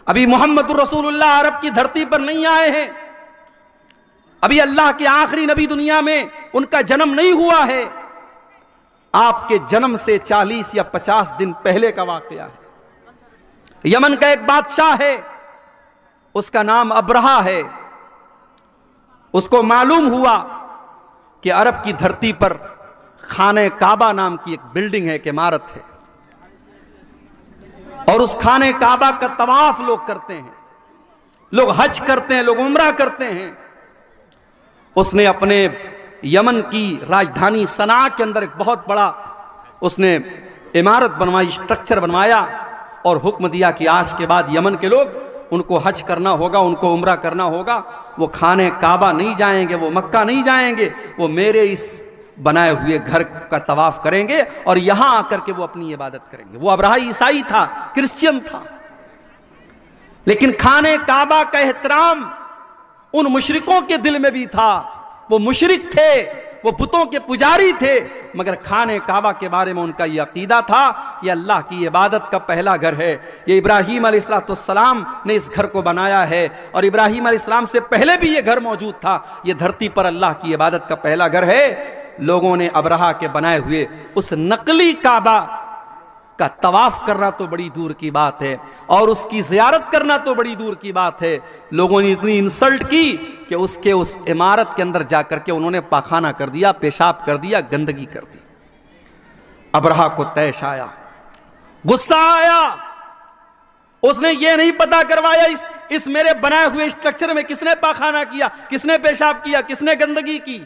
ابھی محمد رسول اللہ عرب کی دھرتی پر نہیں آئے ہیں، ابھی اللہ کے آخری نبی دنیا میں ان کا جنم نہیں ہوا ہے، آپ کے جنم سے 40 یا 50 دن پہلے کا واقعہ ہے۔ یمن کا ایک بادشاہ ہے، اس کا نام ابرہہ ہے، اس کو معلوم ہوا کہ عرب کی دھرتی پر خانہ کعبہ نام کی ایک بلڈنگ ہے، ایک عمارت ہے، اور اس خانہ کعبہ کا طواف لوگ کرتے ہیں، لوگ حج کرتے ہیں، لوگ عمرہ کرتے ہیں۔ اس نے اپنے یمن کی راجدھانی صنعاء کے اندر ایک بہت بڑا اس نے عمارت بنوائی، اسٹرکچر بنوایا، اور حکم دیا کہ آج کے بعد یمن کے لوگ ان کو حج کرنا ہوگا، ان کو عمرہ کرنا ہوگا، وہ خانہ کعبہ نہیں جائیں گے، وہ مکہ نہیں جائیں گے، وہ میرے اس بنائے ہوئے گھر کا طواف کریں گے اور یہاں آ کر کے وہ اپنی عبادت کریں گے۔ وہ ابرہہ عیسائی تھا، کرسچین تھا، لیکن خانہ کعبہ کا احترام ان مشرکوں کے دل میں بھی تھا۔ وہ مشرک تھے، وہ بتوں کے پجاری تھے، مگر خانہ کعبہ کے بارے میں ان کا یہ عقیدہ تھا کہ اللہ کی عبادت کا پہلا گھر ہے، یہ ابراہیم علیہ السلام نے اس گھر کو بنایا ہے، اور ابراہیم علیہ السلام سے پہلے بھی یہ گھر موجود تھا، یہ دھرتی پر اللہ کی عبادت کا پہلا گھر ہے۔ لوگوں نے ابرہہ کے بنائے ہوئے اس نقلی کعبہ کا طواف کرنا تو بڑی دور کی بات ہے، اور اس کی زیارت کرنا تو بڑی دور کی بات ہے۔ لوگوں نے اتنی انسلٹ کی کہ اس عمارت کے اندر جا کر کے انہوں نے پاخانہ کر دیا، پیشاب کر دیا، گندگی کر دی۔ ابرہہ کو طیش آیا، غصہ آیا، اس نے یہ نہیں پتا کروایا اس میرے بنائے ہوئے اسٹرکچر میں کس نے پاخانہ کیا، کس نے پیشاب کیا، کس نے گندگی کی۔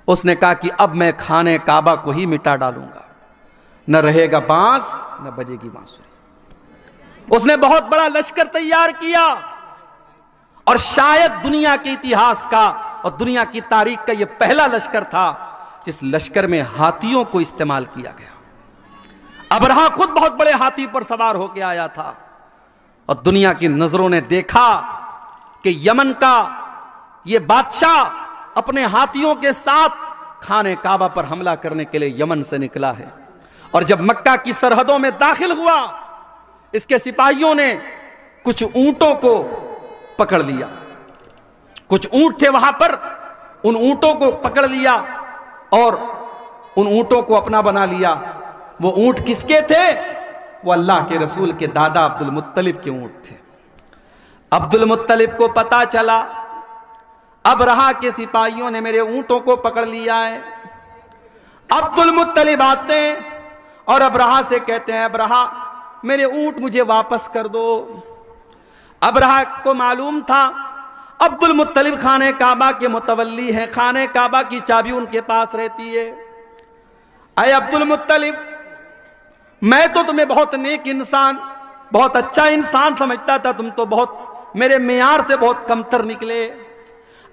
اس نے کہا کہ اب میں خانہ کعبہ کو ہی مٹا ڈالوں گا، نہ رہے گا بانس نہ بجے گی بانسری۔ اس نے بہت بڑا لشکر تیار کیا، اور شاید دنیا کے اتہاس کا اور دنیا کی تاریخ کا یہ پہلا لشکر تھا جس لشکر میں ہاتھیوں کو استعمال کیا گیا۔ ابرہہ خود بہت بڑے ہاتھی پر سوار ہو کے آیا تھا، اور دنیا کی نظروں نے دیکھا کہ یمن کا یہ بادشاہ اپنے ہاتھیوں کے ساتھ خانہ کعبہ پر حملہ کرنے کے لیے یمن سے نکلا ہے۔ اور جب مکہ کی سرحدوں میں داخل ہوا، اس کے سپاہیوں نے کچھ اونٹوں کو پکڑ لیا، کچھ اونٹ تھے وہاں پر، ان اونٹوں کو پکڑ لیا اور ان اونٹوں کو اپنا بنا لیا۔ وہ اونٹ کس کے تھے؟ وہ اللہ کے رسول کے دادا عبد المطلب کے اونٹ تھے۔ عبد المطلب کو پتا چلا ابرہہ کے سپاہیوں نے میرے اونٹوں کو پکڑ لیا ہے۔ عبد المطلب آتے ہیں اور ابرہہ سے کہتے ہیں، ابرہہ میرے اونٹ مجھے واپس کر دو۔ ابرہہ کو معلوم تھا عبد المطلب خانہ کعبہ کے متولی ہیں، خانہ کعبہ کی چابی ان کے پاس رہتی ہے۔ اے عبد المطلب، میں تو تمہیں بہت نیک انسان، بہت اچھا انسان سمجھتا تھا، تم تو بہت میرے معیار سے بہت کمتر نکلے۔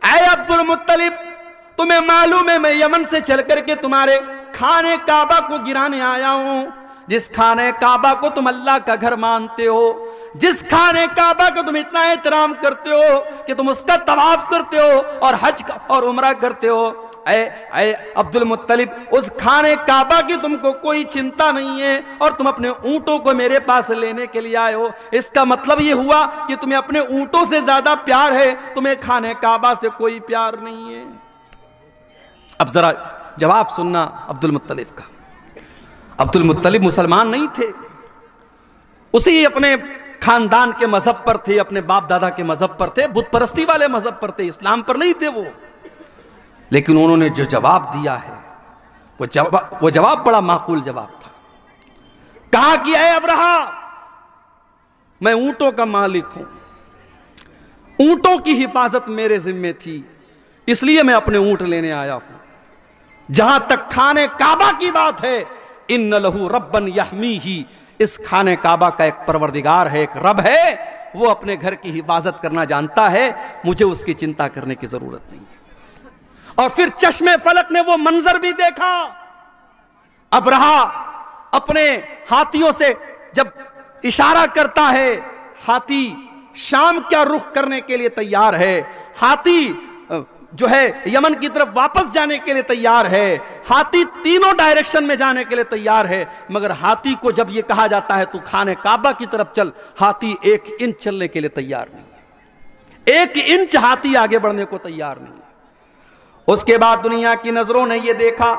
اے عبد المطلب، تمہیں معلوم ہے میں یمن سے چل کر کے تمہارے خانہ کعبہ کو گرانے آیا ہوں، جس خانہ کعبہ کو تم اللہ کا گھر مانتے ہو، جس خانہ کعبہ کو تم اتنا احترام کرتے ہو کہ تم اس کا طواف کرتے ہو اور حج اور عمرہ کرتے ہو۔ اے عبد المطلب، اس خانہ کعبہ کی تم کو کوئی چنتا نہیں ہے، اور تم اپنے اونٹوں کو میرے پاس لینے کے لیے آئے ہو۔ اس کا مطلب یہ ہوا کہ تمہیں اپنے اونٹوں سے زیادہ پیار ہے، تمہیں خانہ کعبہ سے کوئی پیار نہیں ہے۔ اب ذرا جواب سننا عبد المطلب کا۔ عبد المطلب مسلمان نہیں تھے، اسی اپنے خاندان کے مذہب پر تھے، اپنے باپ دادا کے مذہب پر تھے، بت پرستی والے مذہب پر تھے، اسلام پر نہیں تھے وہ۔ لیکن انہوں نے جو جواب دیا ہے وہ جواب بڑا معقول جواب تھا۔ کہا کہ اے ابرہہ، میں اونٹوں کا مالک ہوں، اونٹوں کی حفاظت میرے ذمے تھی، اس لیے میں اپنے اونٹ لینے آیا ہوں۔ جہاں تک خانہ کعبہ کی بات ہے، ان لہو ربا یحمیہ، اس خانہ کعبہ کا ایک پروردگار ہے، ایک رب ہے، وہ اپنے گھر کی حفاظت کرنا جانتا ہے، مجھے اس کی چنتا کرنے کی ضرورت نہیں ہے۔ اور پھر چشم فلک نے وہ منظر بھی دیکھا، ابرہہ اپنے ہاتھیوں سے جب اشارہ کرتا ہے، ہاتھی شام کیا رخ کرنے کے لیے تیار ہے، ہاتھی جو ہے یمن کی طرف واپس جانے کے لیے تیار ہے، ہاتھی تینوں ڈائریکشن میں جانے کے لیے تیار ہے، مگر ہاتھی کو جب یہ کہا جاتا ہے تو خانہ کعبہ کی طرف چل، ہاتھی 1 انچ چلنے کے لیے تیار نہیں ہے، 1 انچ ہاتھی آگے بڑھنے کو تیار نہیں ہے۔ اس کے بعد دنیا کی نظروں نے یہ دیکھا،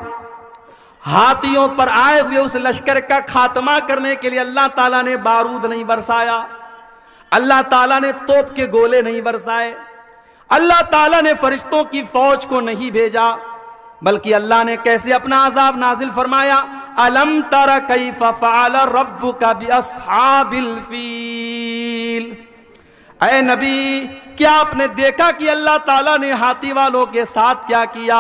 ہاتھیوں پر آئے ہوئے اس لشکر کا خاتمہ کرنے کے لیے اللہ تعالیٰ نے بارود نہیں برسایا، اللہ تعالیٰ نے توپ کے گولے نہیں برسائے، اللہ تعالیٰ نے فرشتوں کی فوج کو نہیں بھیجا، بلکہ اللہ نے کیسے اپنا عذاب نازل فرمایا؟ أَلَمْ تَرَ كَيْفَ فَعَلَ رَبُّكَ بِأَصْحَابِ الْفِيلِ۔ اے نبی، کیا آپ نے دیکھا کہ اللہ تعالیٰ نے ہاتھی والوں کے ساتھ کیا کیا؟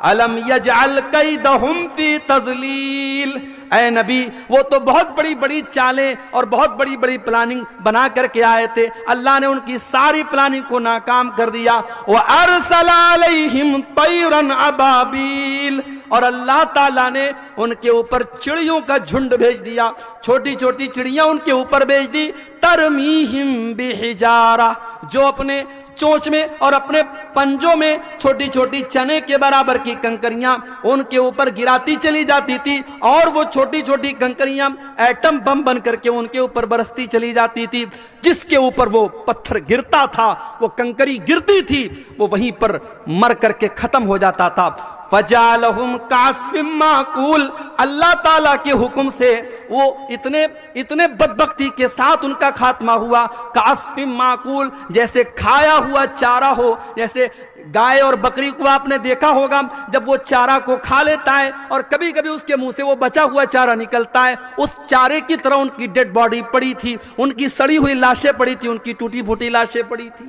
أَلَمْ يَجْعَلْ كَيْدَهُمْ فِي تَضْلِيلٍ۔ اے نبی، وہ تو بہت بڑی بڑی چالیں اور بہت بڑی بڑی پلاننگ بنا کر کے آئے تھے، اللہ نے ان کی ساری پلاننگ کو ناکام کر دیا۔ وَأَرْسَلَ عَلَيْهِمْ طَيْرًا أَبَابِيلَ، اور اللہ تعالیٰ نے ان کے اوپر چڑیوں کا جھنڈ بھیج دیا، چھوٹی چھوٹی چڑیاں ان کے اوپر بھیج دی، ترمیہم بحجارہ، جو اپنے چونچ میں اور اپنے پنجوں میں چھوٹی چھوٹی چنے کے برابر کی کنکریاں ان کے اوپر گراتی چلی جاتی تھی، اور وہ چھوٹی چھوٹی کنکریاں ایٹم بم بن کر کے ان کے اوپر برستی چلی جاتی تھی، جس کے اوپر وہ پتھر گرتا تھا، وہ کنکری گرتی تھی، وہ وہیں پر مر کر کے ختم ہو جاتا تھا۔ فَجَعَلَهُمْ كَعَصْفٍ مَّأْكُولٍ، اللہ تعالیٰ کے حکم سے وہ اتنے بدبختی کے ساتھ ان کا خاتمہ ہوا، كَعَصْفٍ مَّأْكُولٍ، جیسے کھایا ہوا چارہ ہو، جیسے گائے اور بکری کو آپ نے دیکھا ہوگا جب وہ چارہ کو کھا لیتا ہے اور کبھی کبھی اس کے منہ سے وہ بچا ہوا چارہ نکلتا ہے، اس چارے کی طرح ان کی ڈیڈ باڈی پڑی تھی، ان کی سڑی ہوئی لاشیں پڑی تھی، ان کی ٹوٹی پھوٹی لاشیں پڑی تھی۔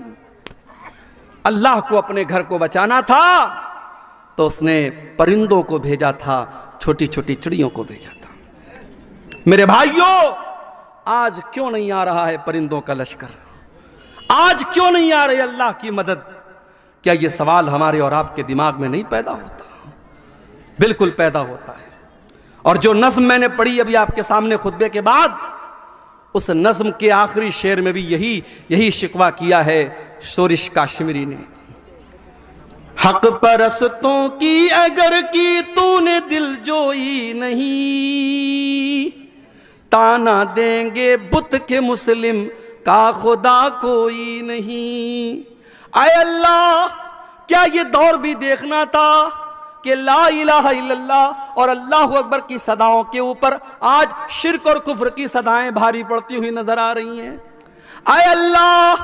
اللہ کو اپنے گھر کو بچانا تھا تو اس نے پرندوں کو بھیجا تھا، چھوٹی چھوٹی چڑیوں کو بھیجا تھا۔ میرے بھائیوں، آج کیوں نہیں آ رہا ہے پرندوں کا لشکر؟ آج کیوں نہیں آ رہی اللہ کی مدد؟ کیا یہ سوال ہمارے اور آپ کے دماغ میں نہیں پیدا ہوتا؟ بالکل پیدا ہوتا ہے۔ اور جو نظم میں نے پڑھی ابھی آپ کے سامنے خطبے کے بعد، اس نظم کے آخری شعر میں بھی یہی شکوہ کیا ہے شورش کاشمیری نے۔ حق پرستوں کی اگر کی تو نے دل جوئی نہیں، تانا دیں گے بت کے مسلم کا خدا کوئی نہیں۔ اے اللہ، کیا یہ دور بھی دیکھنا تھا کہ لا الہ الا اللہ اور اللہ اکبر کی صداؤں کے اوپر آج شرک اور کفر کی صدائیں بھاری پڑتی ہوئی نظر آ رہی ہیں؟ اے اللہ،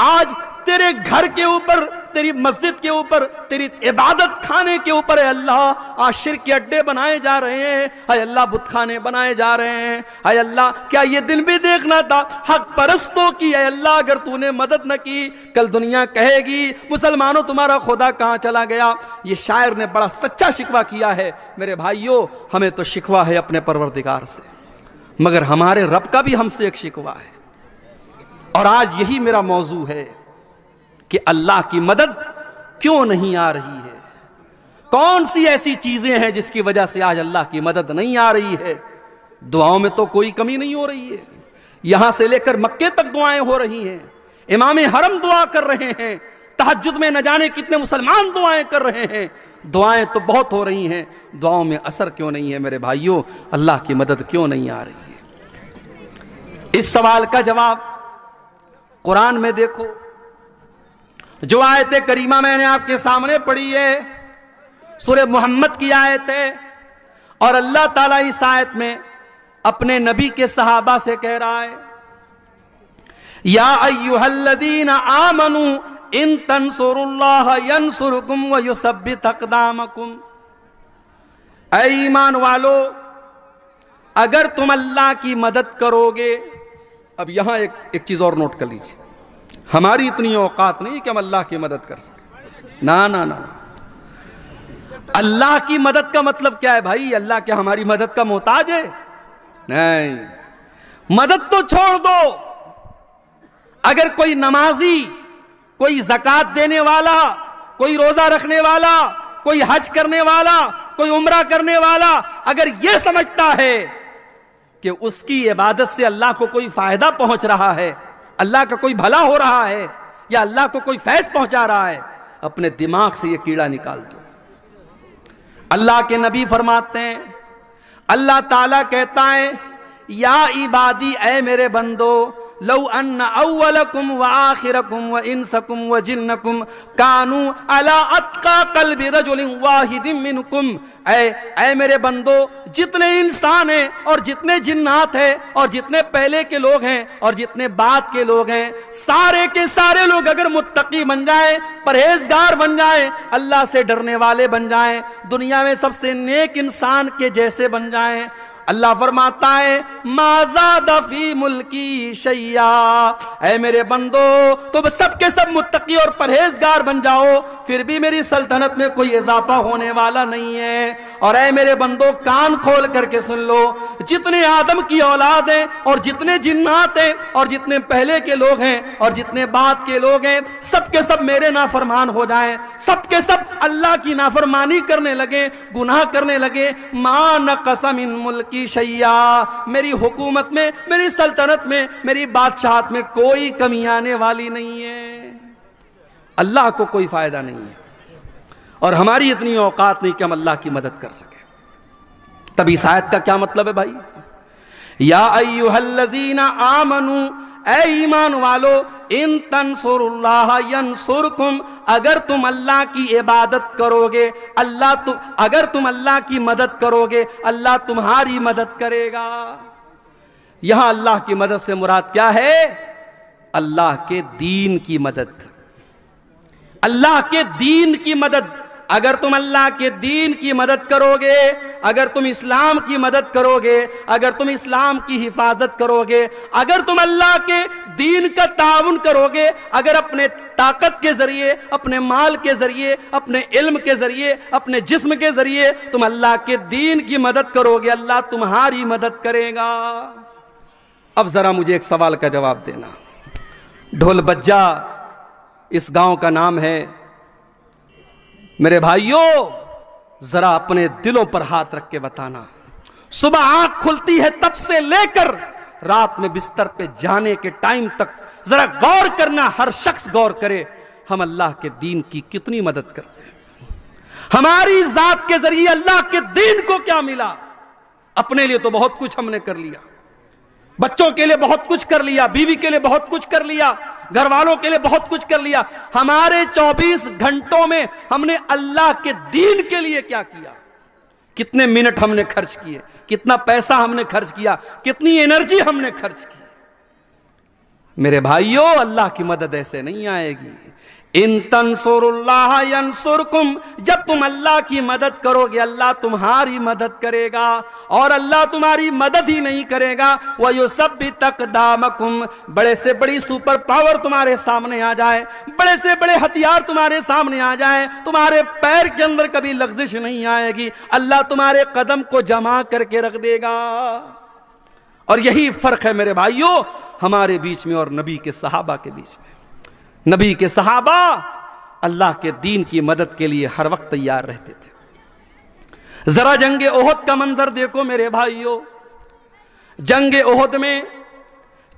آج تیرے گھر کے اوپر، تیری مسجد کے اوپر، تیری عبادت خانے کے اوپر اے اللہ آج شرک کے اڈے بنائے جا رہے ہیں، اے اللہ بت خانے بنائے جا رہے ہیں۔ اے اللہ، کیا یہ دن بھی دیکھنا تھا حق پرستوں کی؟ اے اللہ، اگر تو نے مدد نہ کی، کل دنیا کہے گی مسلمانوں تمہارا خدا کہاں چلا گیا؟ یہ شاعر نے بڑا سچا شکوہ کیا ہے۔ میرے بھائیوں، ہمیں تو شکوہ ہے اپنے پروردگار سے، مگر ہمارے رب کا بھی ہم سے ایک شکوہ ہے، اور آج یہی میرا موضوع ہے کہ اللہ کی مدد کیوں نہیں آ رہی ہے؟ کون سی ایسی چیزیں ہیں جس کی وجہ سے آج اللہ کی مدد نہیں آ رہی ہے؟ دعاؤں میں تو کوئی کمی نہیں ہو رہی ہے، یہاں سے لے کر مکے تک دعائیں ہو رہی ہیں، امام حرم دعا کر رہے ہیں، تہجد میں نہ جانے کتنے مسلمان دعائیں کر رہے ہیں، دعائیں تو بہت ہو رہی ہیں، دعاؤں میں اثر کیوں نہیں ہے؟ میرے بھائیوں، اللہ کی مدد کیوں نہیں آ رہی ہے؟ اس سوال کا جواب قرآن میں دیکھو، جو آیت کریمہ میں نے آپ کے سامنے پڑھی ہے سورہ محمد کی آیت ہے، اور اللہ تعالیٰ اس آیت میں اپنے نبی کے صحابہ سے کہہ رہا ہے، یا ایہا الذین آمنوا ان تنصروا اللہ ینصرکم ویثبت اقدامکم، اے ایمان والو، اگر تم اللہ کی مدد کرو گے۔ اب یہاں ایک چیز اور نوٹ کر لیجیے، ہماری اتنی اوقات نہیں کہ ہم اللہ کی مدد کر سکیں، نا نا نا۔ اللہ کی مدد کا مطلب کیا ہے بھائی؟ اللہ کیا ہماری مدد کا محتاج ہے؟ نہیں، مدد تو چھوڑ دو، اگر کوئی نمازی، کوئی زکوٰۃ دینے والا، کوئی روزہ رکھنے والا، کوئی حج کرنے والا، کوئی عمرہ کرنے والا اگر یہ سمجھتا ہے کہ اس کی عبادت سے اللہ کو کوئی فائدہ پہنچ رہا ہے، اللہ کا کوئی بھلا ہو رہا ہے، یا اللہ کو کوئی فیض پہنچا رہا ہے، اپنے دماغ سے یہ کیڑا نکال دو۔ اللہ کے نبی فرماتے ہیں، اللہ تعالیٰ کہتا ہے یا عبادی، اے میرے بندو، لو ان اولکم وآخرکم وانسکم وجنکم کانوا علی اتقی قلب رجل واحد منکم، اے میرے بندو، جتنے انسان ہیں اور جتنے جنات ہیں اور جتنے پہلے کے لوگ ہیں اور جتنے بعد کے لوگ ہیں، سارے کے سارے لوگ اگر متقی بن جائیں، پرہیزگار بن جائیں، اللہ سے ڈرنے والے بن جائیں، دنیا میں سب سے نیک انسان کے جیسے بن جائیں، اللہ فرماتا ہے ما زاد فی ملکی شیئا، اے میرے بندو تم سب کے سب متقی اور پرہیزگار بن جاؤ، پھر بھی میری سلطنت میں کوئی اضافہ ہونے والا نہیں ہے۔ اور اے میرے بندو کان کھول کر کے سن لو، جتنے آدم کی اولاد ہیں اور جتنے جنات ہیں اور جتنے پہلے کے لوگ ہیں اور جتنے بعد کے لوگ ہیں، سب کے سب میرے نافرمان ہو جائیں، سب کے سب اللہ کی نافرمانی کرنے لگے، گناہ کرنے لگے، ما نقص من ملکی شیعہ، میری حکومت میں، میری سلطنت میں، میری بادشاہت میں کوئی کمی آنے والی نہیں ہے۔ اللہ کو کوئی فائدہ نہیں ہے اور ہماری اتنی اوقات نہیں کہ ہم اللہ کی مدد کر سکیں۔ تب اس آیت کا کیا مطلب ہے بھائی؟ یا ایھا الذین آمنوا، اے ایمان والو، ان تنصروا اللہ ینصرکم، اگر تم اللہ کی عبادت کرو گے، اگر تم اللہ کی مدد کرو گے، اللہ تمہاری مدد کرے گا۔ یہاں اللہ کی مدد سے مراد کیا ہے؟ اللہ کے دین کی مدد، اللہ کے دین کی مدد۔ اگر تم اللہ کے دین کی مدد کرو گے، اگر تم اسلام کی مدد کرو گے، اگر تم اسلام کی حفاظت کرو گے، اگر تم اللہ کے دین کا تعاون کرو گے، اگر اپنے طاقت کے ذریعے، اپنے مال کے ذریعے، اپنے علم کے ذریعے، اپنے جسم کے ذریعے تم اللہ کے دین کی مدد کرو گے، اللہ تمہاری مدد کرے گا۔ اب ذرا مجھے ایک سوال کا جواب دینا۔ ڈھول بجا اس گاؤں کا نام ہے۔ میرے بھائیوں ذرا اپنے دلوں پر ہاتھ رکھ کے بتانا، صبح آنکھ کھلتی ہے تب سے لے کر رات میں بستر پہ جانے کے ٹائم تک ذرا غور کرنا، ہر شخص غور کرے، ہم اللہ کے دین کی کتنی مدد کرتے ہیں؟ ہماری ذات کے ذریعے اللہ کے دین کو کیا ملا؟ اپنے لیے تو بہت کچھ ہم نے کر لیا، بچوں کے لیے بہت کچھ کر لیا، بیوی کے لیے بہت کچھ کر لیا، گھر والوں کے لیے بہت کچھ کر لیا۔ ہمارے 24 گھنٹوں میں ہم نے اللہ کے دین کے لیے کیا کیا؟ کتنے منٹ ہم نے خرچ کیے، کتنا پیسہ ہم نے خرچ کیا، کتنی انرجی ہم نے خرچ کی؟ میرے بھائیوں اللہ کی مدد ایسے نہیں آئے گی۔ ان تنصروا اللہ ینصرکم، جب تم اللہ کی مدد کرو گے اللہ تمہاری مدد کرے گا، اور اللہ تمہاری مدد ہی نہیں کرے گا وَيُثَبِّتْ أَقْدَامَكُمْ، بڑے سے بڑی سپر پاور تمہارے سامنے آ جائے، بڑے سے بڑے ہتھیار تمہارے سامنے آ جائیں، تمہارے پیر کے اندر کبھی لغزش نہیں آئے گی، اللہ تمہارے قدم کو جمع کر کے رکھ دے گا۔ اور یہی فرق ہے میرے بھائیوں ہمارے بیچ میں اور نبی کے صحابہ کے بیچ میں۔ نبی کے صحابہ اللہ کے دین کی مدد کے لیے ہر وقت تیار رہتے تھے۔ ذرا جنگ احد کا منظر دیکھو میرے بھائیوں، جنگ احد میں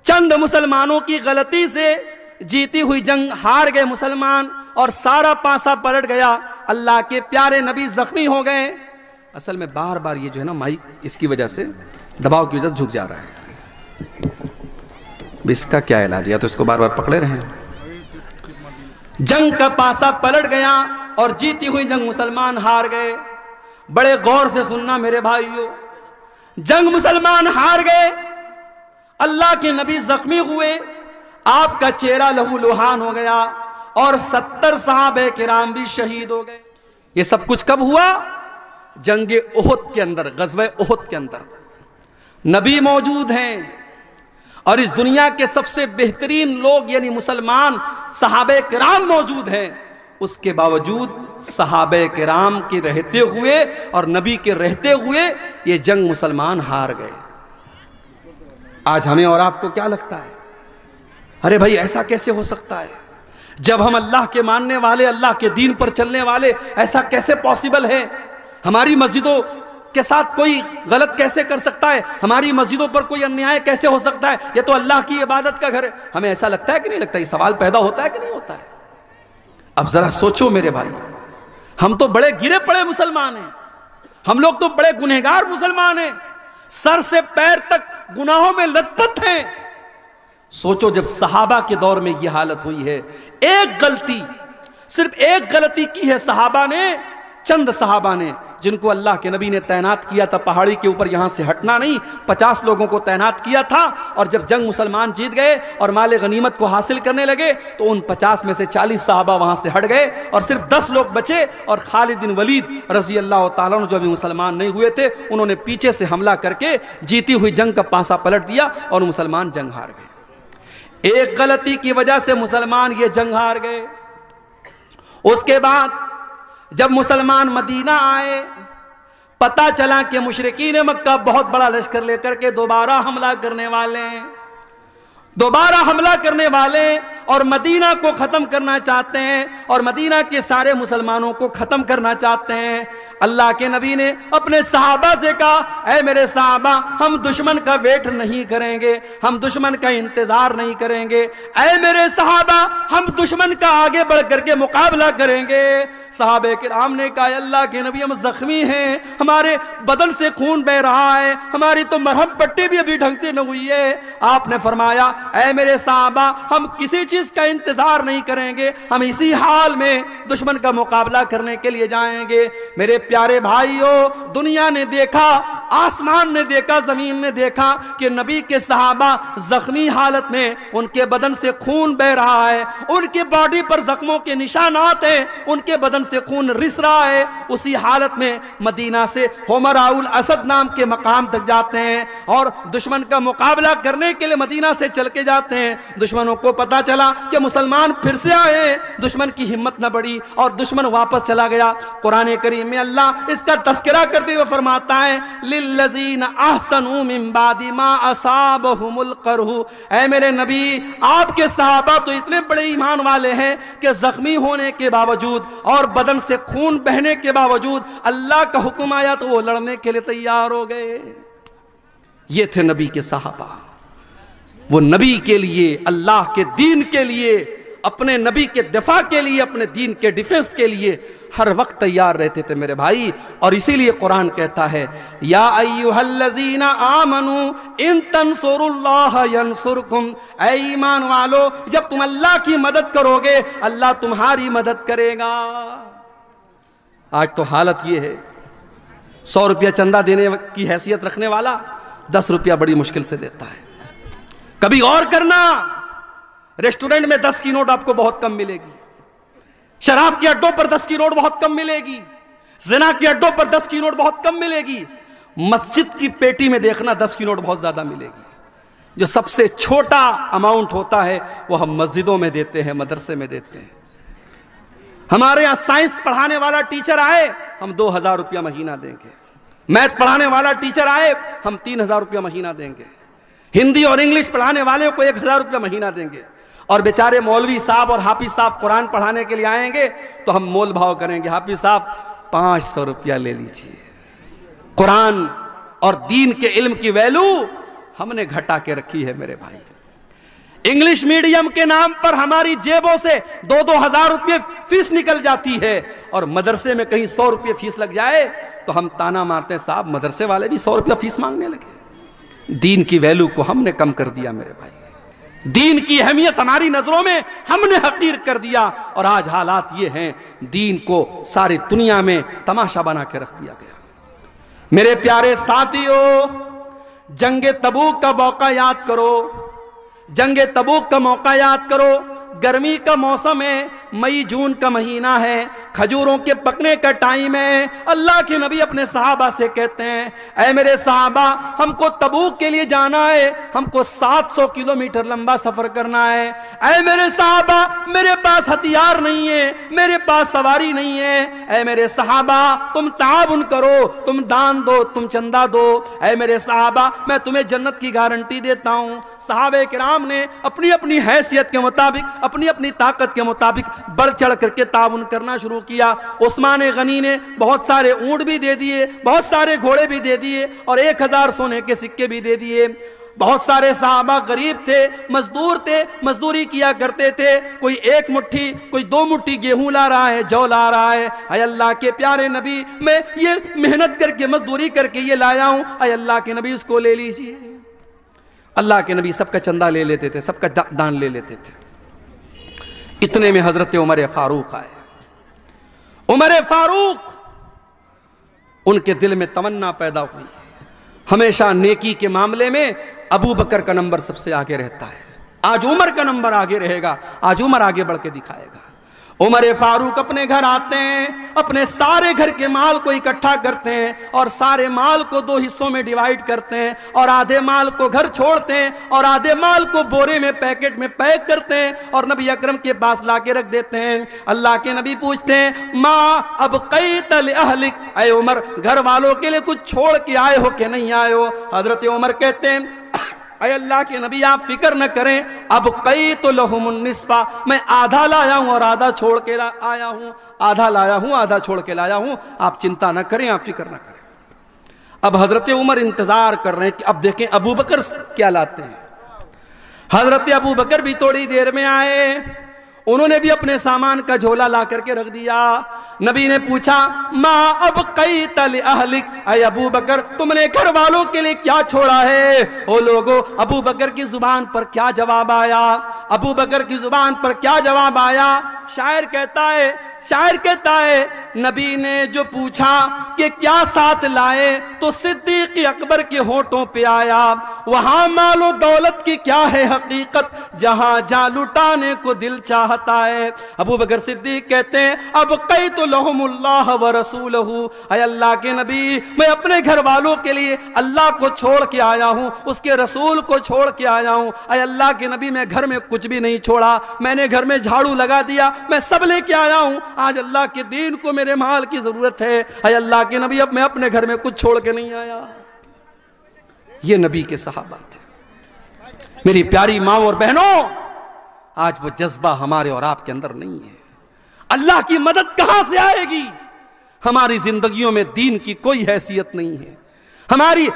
چند مسلمانوں کی غلطی سے جیتی ہوئی جنگ ہار گئے مسلمان اور سارا پاسا پلٹ گیا، اللہ کے پیارے نبی زخمی ہو گئے۔ اصل میں بار بار یہ جو ہے نا مائک اس کی وجہ سے دباؤ کی وجہ سے جھک جا رہا ہے، اس کا کیا علاج ہے؟ یا تو اس کو بار بار پکڑے رہیں۔ جنگ کا پاسا پلٹ گیا اور جیتی ہوئی جنگ مسلمان ہار گئے۔ بڑے غور سے سننا میرے بھائیوں، جنگ مسلمان ہار گئے، اللہ کے نبی زخمی ہوئے، آپ کا چہرہ لہو لہان ہو گیا اور 70 صحابہ کرام بھی شہید ہو گئے۔ یہ سب کچھ کب ہوا؟ جنگ احد کے اندر، غزوہ احد کے اندر نبی موجود ہیں اور اس دنیا کے سب سے بہترین لوگ یعنی مسلمان صحابہ کرام موجود ہیں، اس کے باوجود صحابہ کرام کے رہتے ہوئے اور نبی کے رہتے ہوئے یہ جنگ مسلمان ہار گئے۔ آج ہمیں اور آپ کو کیا لگتا ہے؟ ارے بھائی ایسا کیسے ہو سکتا ہے؟ جب ہم اللہ کے ماننے والے، اللہ کے دین پر چلنے والے، ایسا کیسے پاسبل ہے؟ ہماری مسجدوں کے ساتھ کوئی غلط کیسے کر سکتا ہے؟ ہماری مسجدوں پر کوئی انیائے کیسے ہو سکتا ہے؟ یہ تو اللہ کی عبادت کا گھر ہے۔ ہمیں ایسا لگتا ہے کہ نہیں لگتا؟ یہ سوال پیدا ہوتا ہے کہ نہیں ہوتا ہے؟ اب ذرا سوچو میرے بھائی، ہم تو بڑے گرے پڑے مسلمان ہیں، ہم لوگ تو بڑے گنہگار مسلمان ہیں، سر سے پیر تک گناہوں میں لت پت ہیں۔ سوچو جب صحابہ کے دور میں یہ حالت ہوئی ہے، ایک غلطی، صرف ایک غلطی کی ہے صحابہ نے، چند صحابہ نے، جن کو اللہ کے نبی نے تعینات کیا تھا پہاڑی کے اوپر، یہاں سے ہٹنا نہیں، 50 لوگوں کو تعینات کیا تھا، اور جب جنگ مسلمان جیت گئے اور مال غنیمت کو حاصل کرنے لگے تو ان 50 میں سے 40 صحابہ وہاں سے ہٹ گئے اور صرف 10 لوگ بچے، اور خالد بن ولید رضی اللہ تعالیٰ عنہ جو ابھی مسلمان نہیں ہوئے تھے، انہوں نے پیچھے سے حملہ کر کے جیتی ہوئی جنگ کا پانسا پلٹ دیا اور مسلمان جنگ ہار گئے۔ ایک غلطی کی وجہ سے مسلمان یہ جنگ ہار گئے۔ اس کے بعد جب مسلمان مدینہ آئے، پتہ چلا کہ مشرکین مکہ بہت بڑا لشکر لے کر کے دوبارہ حملہ کرنے والے ہیں، اور مدینہ کو ختم کرنا چاہتے ہیں، اور مدینہ کے سارے مسلمانوں کو ختم کرنا چاہتے ہیں۔ اللہ کے نبی نے اپنے صحابہ سے کہا، اے میرے صحابہ، ہم دشمن کا ویٹ نہیں کریں گے، ہم دشمن کا انتظار نہیں کریں گے، اے میرے صحابہ، ہم دشمن کا آگے بڑھ کر کے مقابلہ کریں گے۔ صحابہ کرام نے کہا، اللہ کے نبی، ہم زخمی ہیں، ہمارے بدن سے خون بہ رہا ہے، ہماری تو مرہم پٹی بھی ابھی ڈھنگ سے نہ ہوئی ہے۔ آپ نے فرمایا، اے میرے صحابہ، ہم کسی چیز کا انتظار نہیں کریں گے، ہم اسی حال میں دشمن کا مقابلہ کرنے کے لیے جائیں گے۔ میرے پیارے بھائیوں، دنیا نے دیکھا، آسمان نے دیکھا، زمین نے دیکھا کہ نبی کے صحابہ زخمی حالت میں، ان کے بدن سے خون بہ رہا ہے، ان کے باڈی پر زخموں کے نشانات ہیں، ان کے بدن سے خون رس رہا ہے۔ اسی حالت میں مدینہ سے حمراء الاسد نام کے مقام تک جاتے ہیں اور دشمن کا مقابلہ کرنے کے لیے مدینہ سے چل کے جاتے ہیں۔ دشمنوں کو پتا چلا کہ مسلمان پھر سے آئے، دشمن کی ہمت نہ بڑھی اور دشمن واپس چلا گیا۔ قرآن کریم میں اللہ اس کا تذکرہ کرتے ہوئے فرماتا ہے، لِلَّذِينَ أَحْسَنُوا مِن بَعْدِ مَا أَصَابَهُمُ الْقَرْحُ۔ اے میرے نبی، آپ کے صحابہ تو اتنے بڑے ایمان والے ہیں کہ زخمی ہونے کے باوجود اور بدن سے خون بہنے کے باوجود اللہ کا حکم آیا تو وہ لڑنے کے لیے تیار ہو گئے۔ یہ تھے نبی کے صحابہ، وہ نبی کے لیے، اللہ کے دین کے لیے، اپنے نبی کے دفاع کے لیے، اپنے دین کے ڈیفنس کے لیے ہر وقت تیار رہتے تھے میرے بھائی۔ اور اسی لیے قرآن کہتا ہے، یا ایھا الذین آمنوا ان تنصروا اللہ ینصرکم۔ اے ایمان والو، جب تم اللہ کی مدد کرو گے، اللہ تمہاری مدد کرے گا۔ آج تو حالت یہ ہے، 100 روپیہ چندہ دینے کی حیثیت رکھنے والا 10 روپیہ بڑی مشکل سے دیتا ہے۔ کبھی غور کرنا، ریسٹورنٹ میں 10 کی نوٹ آپ کو بہت کم ملے گی، شراب کے اڈوں پر 10 کی نوٹ بہت کم ملے گی، زنا کے اڈوں پر 10 کی نوٹ بہت کم ملے گی، مسجد کی پیٹی میں دیکھنا 10 کی نوٹ بہت زیادہ ملے گی۔ جو سب سے چھوٹا اماؤنٹ ہوتا ہے وہ ہم مسجدوں میں دیتے ہیں، مدرسے میں دیتے ہیں۔ ہمارے یہاں سائنس پڑھانے والا ٹیچر آئے، ہم 2000 روپیہ مہینہ دیں گے۔ میتھ پڑھانے والا ٹیچر آئے، ہم 3000 روپیہ مہینہ دیں گے۔ ہندی اور انگلش پڑھانے والے کو 1000 روپیہ مہینہ دیں گے۔ اور بیچارے مولوی صاحب اور حافظ صاحب قرآن پڑھانے کے لیے آئیں گے تو ہم مول بھاؤ کریں گے، حافظ صاحب 500 روپیہ لے لیجئے۔ قرآن اور دین کے علم کی ویلو ہم نے گھٹا کے رکھی ہے میرے بھائی۔ انگلش میڈیم کے نام پر ہماری جیبوں سے 2-2000 روپے فیس نکل جاتی ہے، اور مدرسے میں کہیں 100 روپے فیس لگ جائے تو ہم تانا مارتے ہیں، صاحب مدرسے والے بھی 100 روپیہ فیس مانگنے لگے۔ دین کی ویلو کو ہم نے کم کر دیا میرے بھائی، دین کی اہمیت ہماری نظروں میں ہم نے حقیر کر دیا، اور آج حالات یہ ہیں، دین کو ساری دنیا میں تماشا بنا کے رکھ دیا گیا۔ میرے پیارے ساتھیو، جنگ تبوک کا موقع یاد کرو، جنگ تبوک کا موقع یاد کرو۔ گرمی کا موسم ہے، مئی جون کا مہینہ ہے، کھجوروں کے پکنے کا ٹائم ہے۔ اللہ کے نبی اپنے صحابہ سے کہتے ہیں، اے میرے صحابہ، ہم کو تبوک کے لیے جانا ہے، ہم کو 700 کلومیٹر لمبا سفر کرنا ہے۔ اے میرے صحابہ، میرے پاس ہتھیار نہیں ہے، میرے پاس سواری نہیں ہے۔ اے میرے صحابہ، تم تعاون کرو، تم دان دو، تم چندہ دو۔ اے میرے صحابہ، میں تمہیں جنت کی گارنٹی دیتا ہوں۔ صحابہ کرام نے اپنی اپنی حیثیت کے مطابق، اپنی اپنی طاقت کے مطابق بڑھ چڑھ کر کے تعاون کرنا شروع کیا۔ عثمان غنی نے بہت سارے اونٹ بھی دے دیے، بہت سارے گھوڑے بھی دے دیے، اور 1000 سونے کے سکے بھی دے دیے۔ بہت سارے صحابہ غریب تھے، مزدور تھے، مزدوری کیا کرتے تھے، کوئی 1 مٹھی کوئی 2 مٹھی گیہوں لا رہا ہے، جو لا رہا ہے، اے اللہ کے پیارے نبی میں یہ محنت کر کے مزدوری کر کے یہ لایا ہوں، اے اللہ کے نبی اس کو لے لیجئے۔ اللہ کے نبی سب کا چندہ لے لیتے تھے، سب کا دان لے لیتے تھے۔ اتنے میں حضرت عمر فاروق آئے۔ عمر فاروق، ان کے دل میں تمنا پیدا ہوئی، ہمیشہ نیکی کے معاملے میں ابو بکر کا نمبر سب سے آگے رہتا ہے، آج عمر کا نمبر آگے رہے گا، آج عمر آگے بڑھ کے دکھائے گا۔ عمر فاروق اپنے گھر آتے ہیں، اپنے سارے گھر کے مال کو اکٹھا کرتے ہیں اور سارے مال کو 2 حصوں میں ڈیوائیڈ کرتے ہیں، اور آدھے مال کو گھر چھوڑتے ہیں اور آدھے مال کو بورے میں پیکٹ میں پیک کرتے ہیں اور نبی اکرم کے پاس لا کے رکھ دیتے ہیں۔ اللہ کے نبی پوچھتے ہیں ماں ابقیت لأہلک، اے عمر گھر والوں کے لیے کچھ چھوڑ کے آئے ہو کہ نہیں آئے ہو؟ حضرت عمر کہتے ہیں اے اللہ کے نبی آپ فکر نہ کریں، ابقیت لہم النصف، میں آدھا لایا ہوں اور آدھا چھوڑ کے آیا ہوں، آدھا لایا ہوں آدھا چھوڑ کے لایا ہوں، آپ چنتا نہ کریں، آپ فکر نہ کریں۔ اب حضرت عمر انتظار کر رہے ہیں کہ اب دیکھیں ابو بکر کیا لاتے ہیں۔ حضرت ابو بکر بھی تھوڑی دیر میں آئے، انہوں نے بھی اپنے سامان کا جھولا لا کر کے رکھ دیا۔ نبی نے پوچھا ما ابقیت لأہلک، اے ابو بکر تم نے گھر والوں کے لیے کیا چھوڑا ہے؟ او لوگو، ابو بکر کی زبان پر کیا جواب آیا؟ ابو بکر کی زبان پر کیا جواب آیا؟ شاعر کہتا ہے نبی نے جو پوچھا کہ کیا ساتھ لائے تو صدیق اکبر کے ہونٹوں پہ آیا، وہاں مال و دولت کی کیا ہے حقیقت، جہاں جا لٹانے کو دل چاہتا ہے۔ ابو بکر صدیق کہتے ہیں ابقیت لہم اللہ ورسولہ، اے اللہ کے نبی میں اپنے گھر والوں کے لیے اللہ کو چھوڑ کے آیا ہوں، اس کے رسول کو چھوڑ کے آیا ہوں۔ اے اللہ کے نبی میں گھر میں کچھ بھی نہیں چھوڑا، میں نے گھر میں جھاڑو لگا دیا، میں سب لے کے آیا ہوں، آج اللہ کے دین کو میرے مال کی ضرورت ہے۔ اے اللہ کے نبی اب میں اپنے گھر میں کچھ چھوڑ کے نہیں آیا۔ یہ نبی کے صحابہ تھے۔ میری پیاری ماں اور بہنوں، آج وہ جذبہ ہمارے اور آپ کے اندر نہیں ہے۔ اللہ کی مدد کہاں سے آئے گی؟ ہماری زندگیوں میں دین کی کوئی حیثیت نہیں ہے۔ ہماری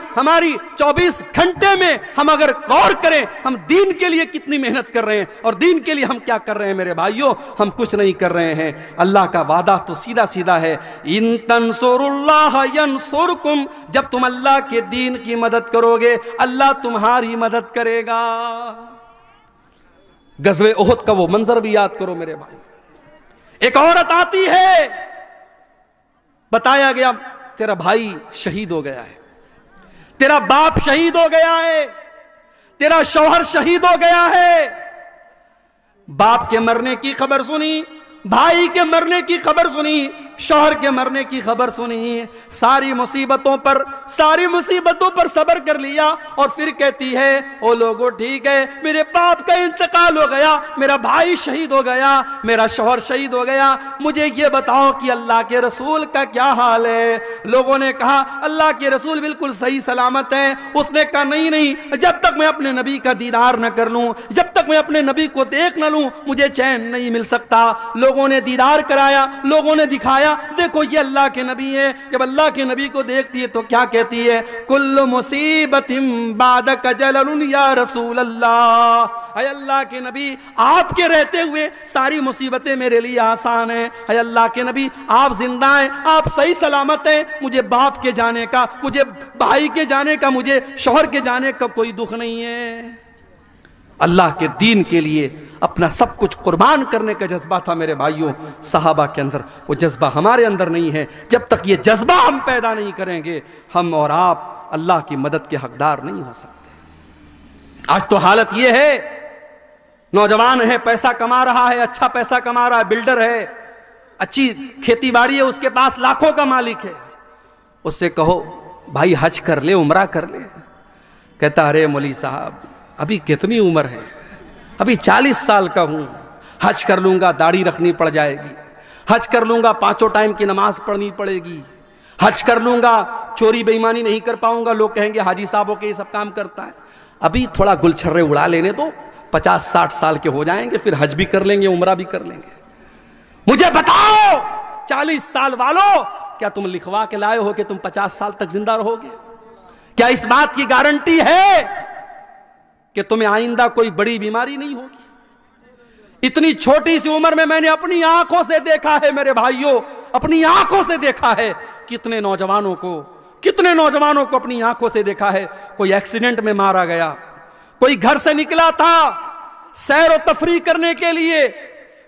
24 گھنٹے میں ہم اگر غور کریں ہم دین کے لیے کتنی محنت کر رہے ہیں اور دین کے لیے ہم کیا کر رہے ہیں میرے بھائیوں، ہم کچھ نہیں کر رہے ہیں۔ اللہ کا وعدہ تو سیدھا سیدھا ہے، ان تنصروا اللہ ینصرکم، جب تم اللہ کے دین کی مدد کرو گے اللہ تمہاری مدد کرے گا۔ غزوہ احد کا وہ منظر بھی یاد کرو میرے بھائی، ایک عورت آتی ہے، بتایا گیا تیرا بھائی شہید ہو گیا ہے، تیرا باپ شہید ہو گیا ہے، تیرا شوہر شہید ہو گیا ہے۔ باپ کے مرنے کی خبر سنی، بھائی کے مرنے کی خبر سنی، شوہر کے مرنے کی خبر سنی، ساری مصیبتوں پر صبر کر لیا، اور پھر کہتی ہے او لوگو ٹھیک ہے میرے باپ کا انتقال ہو گیا، میرا بھائی شہید ہو گیا، میرا شوہر شہید ہو گیا، مجھے یہ بتاؤ کہ اللہ کے رسول کا کیا حال ہے؟ لوگوں نے کہا اللہ کے رسول بالکل صحیح سلامت ہیں۔ اس نے کہا نہیں، جب تک میں اپنے نبی کا دیدار نہ کر لوں، جب تک میں اپنے نبی کو دیکھ نہ لوں مجھے چین نہیں مل سکتا۔ لوگوں نے دیدار کرایا، لوگوں نے دکھایا دیکھو یہ اللہ کے نبی ہیں۔ جب اللہ کے نبی کو دیکھتی ہے تو کیا کہتی ہے؟ کل مصیبت بعدک جلل یا رسول اللہ، اے اللہ کے نبی آپ کے رہتے ہوئے ساری مصیبتیں میرے لیے آسان ہیں۔ اے اللہ کے نبی آپ زندہ ہیں، آپ صحیح سلامت ہیں، مجھے باپ کے جانے کا، مجھے بھائی کے جانے کا، مجھے شوہر کے جانے کا کوئی دکھ نہیں ہے۔ اللہ کے دین کے لیے اپنا سب کچھ قربان کرنے کا جذبہ تھا میرے بھائیوں صحابہ کے اندر، وہ جذبہ ہمارے اندر نہیں ہے۔ جب تک یہ جذبہ ہم پیدا نہیں کریں گے ہم اور آپ اللہ کی مدد کے حقدار نہیں ہو سکتے۔ آج تو حالت یہ ہے، نوجوان ہے، پیسہ کما رہا ہے، اچھا پیسہ کما رہا ہے، بلڈر ہے، اچھی کھیتی باڑی ہے، اس کے پاس لاکھوں کا مالک ہے، اس سے کہو بھائی حج کر لے، عمرہ کر لے، کہتا ارے مولوی صاحب ابھی کتنی عمر ہے، ابھی 40 سال کا ہوں، حج کر لوں گا داڑھی رکھنی پڑ جائے گی، حج کر لوں گا 5 ٹائم کی نماز پڑھنی پڑے گی، حج کر لوں گا چوری بے ایمانی نہیں کر پاؤں گا، لوگ کہیں گے حاجی صاحبوں کے یہ سب کام کرتا ہے، ابھی تھوڑا گل چھرے اڑا لینے تو 50-60 سال کے ہو جائیں گے، پھر حج بھی کر لیں گے، عمرہ بھی کر لیں گے۔ مجھے بتاؤ 40 سال والوں، کیا تم لکھوا کے لائے ہو کہ تم 50 سال تک زندہ رہو گے؟ کیا اس بات کی گارنٹی ہے؟ کہ تمہیں آئندہ کوئی بڑی بیماری نہیں ہوگی. اتنی چھوٹی سی عمر میں نے اپنی آنکھوں سے دیکھا ہے میرے بھائیوں، اپنی آنکھوں سے دیکھا ہے کتنے نوجوانوں کو اپنی آنکھوں سے دیکھا ہے. کوئی ایکسیڈنٹ میں مارا گیا، کوئی گھر سے نکلا تھا سیر و تفریح کرنے کے لیے.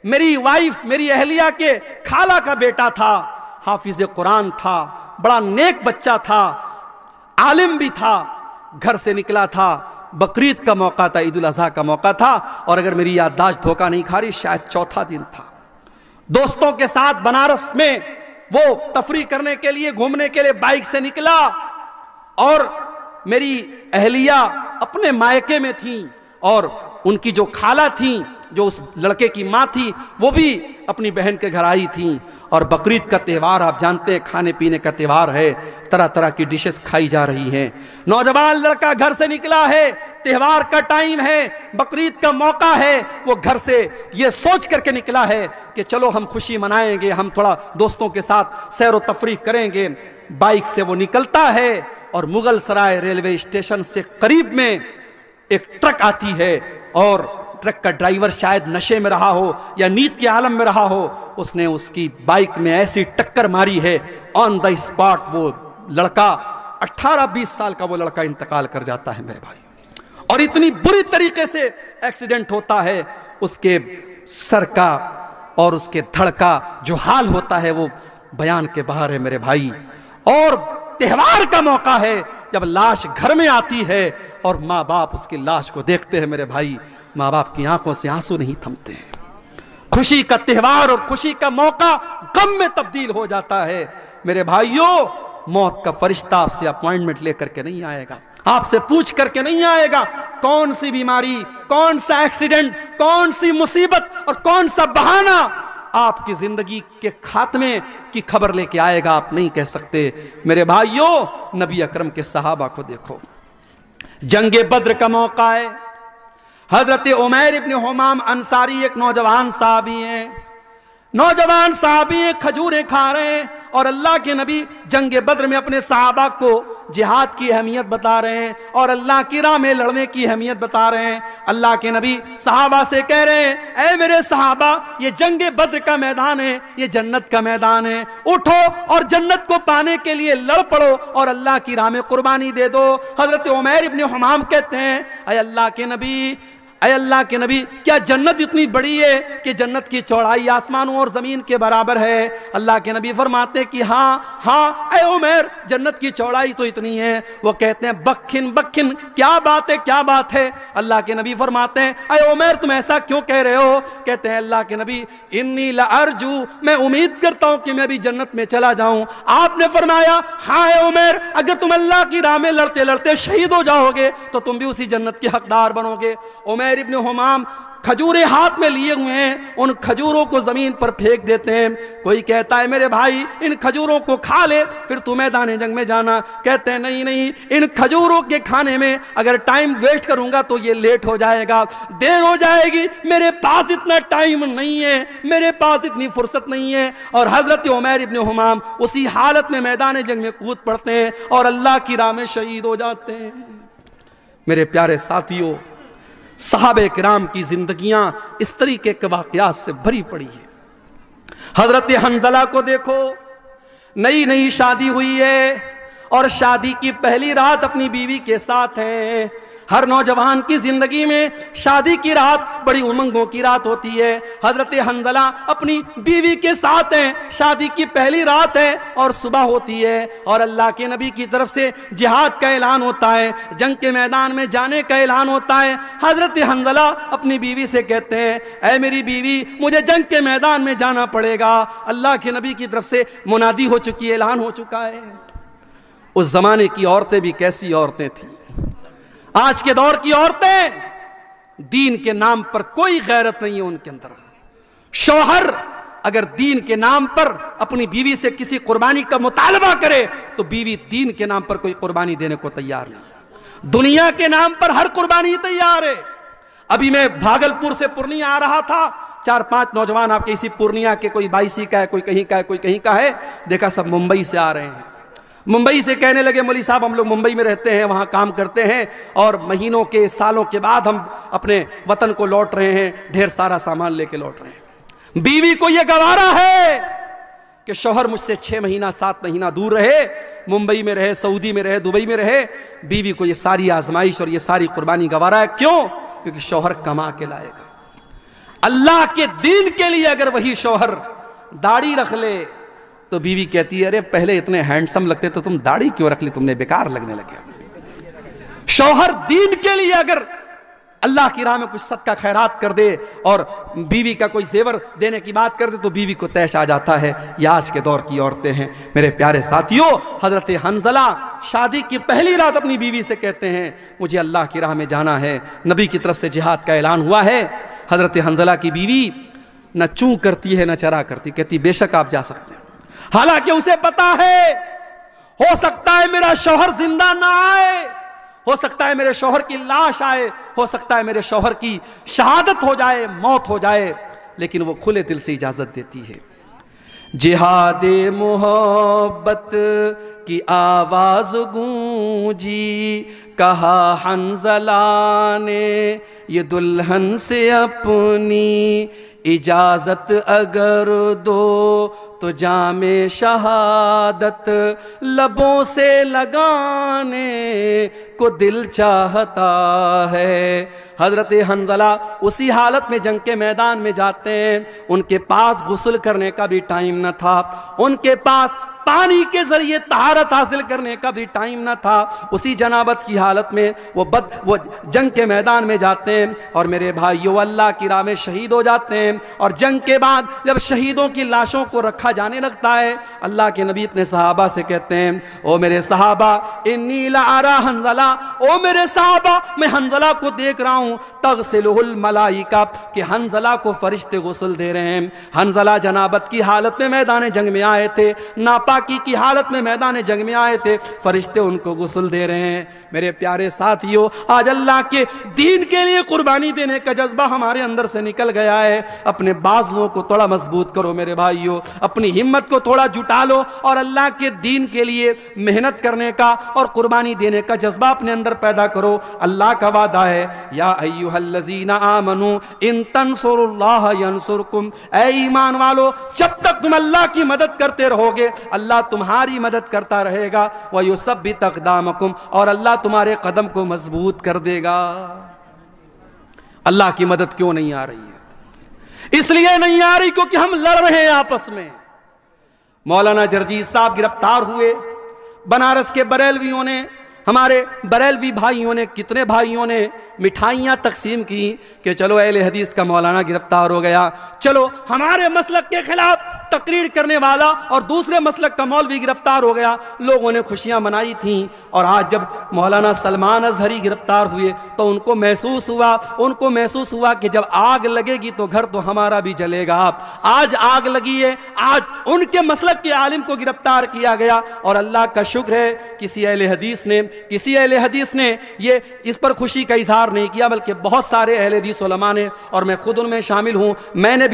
میری وائف، میری اہلیہ کے خالہ کا بیٹا تھا، حافظ قرآن تھا، بڑا نیک بچہ تھا، عالم بھی تھا، گھر سے نکلا تھا. بقرعید کا موقع تھا، عید الاضحیٰ کا موقع تھا، اور اگر میری یادداشت دھوکہ نہیں کھا رہی شاید چوتھا دن تھا. دوستوں کے ساتھ بنارس میں وہ تفریح کرنے کے لیے، گھومنے کے لیے بائک سے نکلا، اور میری اہلیہ اپنے مائکے میں تھیں، اور ان کی جو خالہ تھیں، جو اس لڑکے کی ماں تھی، وہ بھی اپنی بہن کے گھر آئی تھیں. اور بقرعید کا تہوار آپ جانتے ہیں کھانے پینے کا تہوار ہے، طرح طرح کی ڈشز کھائی جا رہی ہیں. نوجوان لڑکا گھر سے نکلا ہے، تہوار کا ٹائم ہے، بقرعید کا موقع ہے، وہ گھر سے یہ سوچ کر کے نکلا ہے کہ چلو ہم خوشی منائیں گے، ہم تھوڑا دوستوں کے ساتھ سیر و تفریح کریں گے. بائک سے وہ نکلتا ہے اور مغل سرائے ریلوے اسٹیشن سے قریب میں ایک ٹرک آتی ہے، اور ٹرک کا ڈرائیور شاید نشے میں رہا ہو یا نیند کے عالم میں رہا ہو، اس نے اس کی بائک میں ایسی ٹکر ماری ہے، آن دا اسپاٹ وہ لڑکا 18-20 سال کا وہ لڑکا انتقال کر جاتا ہے میرے بھائی. اور اتنی بری طریقے سے ایکسیڈنٹ ہوتا ہے، اس کے سر کا اور اس کے دھڑ کا جو حال ہوتا ہے وہ بیان کے باہر ہے میرے بھائی. اور تہوار کا موقع ہے جب لاش گھر میں آتی ہے اور ماں باپ اس کی لاش کو دیکھتے ہیں میرے بھائی، ماں باپ کی آنکھوں سے آنسو نہیں تھمتے ہیں. خوشی کا تہوار اور خوشی کا موقع غم میں تبدیل ہو جاتا ہے میرے بھائیوں. موت کا فرشتہ آپ سے اپوائنٹمنٹ لے کر کے نہیں آئے گا، آپ سے پوچھ کر کے نہیں آئے گا کون سی بیماری، کون سا ایکسیڈنٹ، کون سی مصیبت اور کون سا بہانہ آپ کی زندگی کے خاتمے کی خبر لے کے آئے گا، آپ نہیں کہہ سکتے. میرے بھائیوں، نبی اکرم کے صحابہ کو دیکھو، جنگ بدر کا موقع ہے. حضرت عمیر ابن حمام انصاری ایک نوجوان صحابی ہیں، کھجوریں کھا رہے ہیں، اور اللہ کے نبی جنگ بدر میں اپنے صحابہ کو جہاد کی اہمیت بتا رہے ہیں اور اللہ کی راہ میں لڑنے کی اہمیت بتا رہے ہیں. اللہ کے نبی صحابہ سے کہہ رہے ہیں، اے میرے صحابہ، یہ جنگ بدر کا میدان ہے، یہ جنت کا میدان ہے، اٹھو اور جنت کو پانے کے لیے لڑ پڑو اور اللہ کی راہ میں قربانی دے دو. حضرت عمیر ابن حمام کہتے ہیں، اے اللہ کے نبی، کیا جنت اتنی بڑی ہے کہ جنت کی چوڑائی آسمانوں اور زمین کے برابر ہے؟ اللہ کے نبی فرماتے کہ ہاں اے عمیر، جنت کی چوڑائی تو اتنی ہے. وہ کہتے ہیں بکھن کیا بات ہے. اللہ کے نبی فرماتے ہیں، اے عمیر تم ایسا کیوں کہہ رہے ہو؟ کہتے ہیں اللہ کے نبی، انی لارجو، میں امید کرتا ہوں کہ میں بھی جنت میں چلا جاؤں. آپ نے فرمایا، ہاں اے عمیر، اگر تم اللہ کی راہ میں لڑتے لڑتے شہید ہو جاؤ گے تو تم بھی اسی جنت کے حقدار بنو گے. عمیر ابن حمام کھجوریں ہاتھ میں لیے ہوئے ہیں، ان کھجوروں کو زمین پر پھینک دیتے ہیں. کوئی کہتا ہے میرے بھائی ان کھجوروں کو کھا لے پھر تو میدان جنگ میں جانا. کہتے ہیں نہیں، ان کھجوروں کے کھانے میں اگر ٹائم ویسٹ کروں گا تو یہ لیٹ ہو جائے گا، دیر ہو جائے گی، میرے پاس اتنا ٹائم نہیں ہے، میرے پاس اتنی فرصت نہیں ہے. اور حضرت عمیر ابن حمام اسی حالت میں میدان جنگ میں کود پڑتے ہیں اور اللہ کی راہ میں شہید ہو جاتے ہیں. میرے پیارے ساتھیوں، صحابہ کرام کی زندگیاں اس طریقے کے واقعات سے بھری پڑی ہے. حضرت حنظلہ کو دیکھو، نئی شادی ہوئی ہے اور شادی کی پہلی رات اپنی بیوی کے ساتھ ہیں. ہر نوجوان کی زندگی میں شادی کی رات بڑی امنگوں کی رات ہوتی ہے. حضرت حنظلہ اپنی بیوی کے ساتھ ہیں، شادی کی پہلی رات ہے اور صبح ہوتی ہے اور اللہ کے نبی کی طرف سے جہاد کا اعلان ہوتا ہے، جنگ کے میدان میں جانے کا اعلان ہوتا ہے. حضرت حنظلہ اپنی بیوی سے کہتے ہیں، اے میری بیوی، مجھے جنگ کے میدان میں جانا پڑے گا، اللہ کے نبی کی طرف سے منادی ہو چکی ہے، اعلان ہو چکا ہے. اس زمانے کی عورتیں بھی کیسی عورتیں تھیں. آج کے دور کی عورتیں، دین کے نام پر کوئی غیرت نہیں ہے ان کے اندر. شوہر اگر دین کے نام پر اپنی بیوی سے کسی قربانی کا مطالبہ کرے تو بیوی دین کے نام پر کوئی قربانی دینے کو تیار نہیں. دنیا کے نام پر ہر قربانی تیار ہے. ابھی میں بھاگلپور سے پورنیہ آ رہا تھا، 4-5 نوجوان آپ کے اسی پورنیہ کے، کوئی 22 کا ہے، کوئی کہیں کا ہے، کوئی کہیں کا ہے، دیکھا سب ممبئی سے آ رہے ہیں. ممبئی سے کہنے لگے مولوی صاحب ہم لوگ ممبئی میں رہتے ہیں، وہاں کام کرتے ہیں اور مہینوں کے سالوں کے بعد ہم اپنے وطن کو لوٹ رہے ہیں، ڈھیر سارا سامان لے کے لوٹ رہے ہیں۔ بیوی کو یہ گوارا ہے کہ شوہر مجھ سے 6 مہینہ 7 مہینہ دور رہے، ممبئی میں رہے، سعودی میں رہے، دبئی میں رہے، بیوی کو یہ ساری آزمائش اور یہ ساری قربانی گوارا ہے۔ کیوں؟ کیونکہ شوہر کما کے لائے گا۔ اللہ کے دین کے لیے اگر وہی شوہر داڑھی رکھ لے تو بیوی کہتی ہے ارے پہلے اتنے ہینڈسم لگتے تو تم داڑھی کیوں رکھ لی، تم نے بیکار لگنے لگے۔ شوہر دین کے لیے اگر اللہ کی راہ میں کچھ صدقہ خیرات کر دے اور بیوی کا کوئی زیور دینے کی بات کر دے تو بیوی کو تیش آ جاتا ہے۔ یہ آج کے دور کی عورتیں ہیں۔ میرے پیارے ساتھیوں، حضرت حنظلہ شادی کی پہلی رات اپنی بیوی سے کہتے ہیں مجھے اللہ کی راہ میں جانا ہے، نبی کی طرف سے جہاد کا اعلان ہوا ہے۔ حضرت حنظلہ کی بیوی نہ چوں کرتی ہے نہ چرا کرتی، کہتی بے شک آپ جا سکتے ہیں، حالانکہ اسے پتا ہے ہو سکتا ہے میرا شوہر زندہ نہ آئے، ہو سکتا ہے میرے شوہر کی لاش آئے، ہو سکتا ہے میرے شوہر کی شہادت ہو جائے، موت ہو جائے، لیکن وہ کھلے دل سے اجازت دیتی ہے۔ جہاد محبت کی آواز گونجی، کہا حنظلہ نے یہ دلہن سے اپنی، اجازت اگر دو تو جام شہادت لبوں سے لگانے کو دل چاہتا ہے۔ حضرت حنظلہ اسی حالت میں جنگ کے میدان میں جاتے ہیں، ان کے پاس غسل کرنے کا بھی ٹائم نہ تھا، ان کے پاس پانی کے ذریعے طہارت حاصل کرنے کا بھی ٹائم نہ تھا۔ اسی جنابت کی حالت میں وہ جنگ کے میدان میں جاتے ہیں اور میرے بھائیو اللہ کی راہ میں شہید ہو جاتے ہیں۔ اور جنگ کے بعد جب شہیدوں کی لاشوں کو رکھا جانے لگتا ہے، اللہ کے نبی اپنے صحابہ سے کہتے ہیں او میرے صحابہ انی لارا حنظلہ، او میرے صحابہ میں حنظلہ کو دیکھ رہا ہوں تغسلہ الملائکہ، کہ حنظلہ کو فرشتے غسل دے رہے ہیں۔ حنظلہ جنابت کی حالت میں میدان جنگ میں آئے تھے، ناپاکی کی حالت میں میدان جنگ میں آئے تھے، فرشتے ان کو غسل دے رہے ہیں۔ میرے پیارے ساتھیو، آج اللہ کے دین کے لیے قربانی دینے کا جذبہ ہمارے اندر سے نکل گیا ہے۔ اپنے بازوؤں کو تھوڑا مضبوط کرو میرے بھائیو، اپنی ہمت کو تھوڑا جٹا لو اور اللہ کے دین کے لیے محنت کرنے کا اور قربانی دینے کا جذبہ اپنے اندر پیدا کرو۔ اللہ کا وعدہ ہے یا ایھا الذین آمنوا ان تنصروا اللہ ینصرکم، اے ایمان والو جب تک تم اللہ کی مدد کرتے رہو گے اللہ تمہاری مدد کرتا رہے گا، وَيُثَبِّتْ أَقْدَامَكُمْ، اور اللہ تمہارے قدم کو مضبوط کر دے گا۔ اللہ کی مدد کیوں نہیں آ رہی ہے؟ اس لیے نہیں آ رہی کیونکہ ہم لڑ رہے ہیں آپس میں۔ مولانا جرجیز صاحب گرفتار ہوئے، بنارس کے بریلویوں نے، ہمارے بریلوی بھائیوں نے، کتنے بھائیوں نے مٹھائیاں تقسیم کی کہ چلو اہل حدیث کا مولانا گرفتار ہو گیا، چلو ہمارے مسلک کے خلاف تقریر کرنے والا اور دوسرے مسلک کا مولوی گرفتار ہو گیا۔ لوگوں نے خوشیاں منائی تھیں، اور آج جب مولانا سلمان اظہری گرفتار ہوئے تو ان کو محسوس ہوا کہ جب آگ لگے گی تو گھر تو ہمارا بھی جلے گا۔ آج آگ لگی ہے، آج ان کے مسلک کے عالم کو گرفتار کیا گیا، اور اللہ کا شکر ہے کسی اہل حدیث نے یہ اس پر خوشی کا اظہار نہیں کیا، بلکہ بہت سارے اہل حدیث علماء نے، اور میں خود ان میں شامل ہوں، میں نے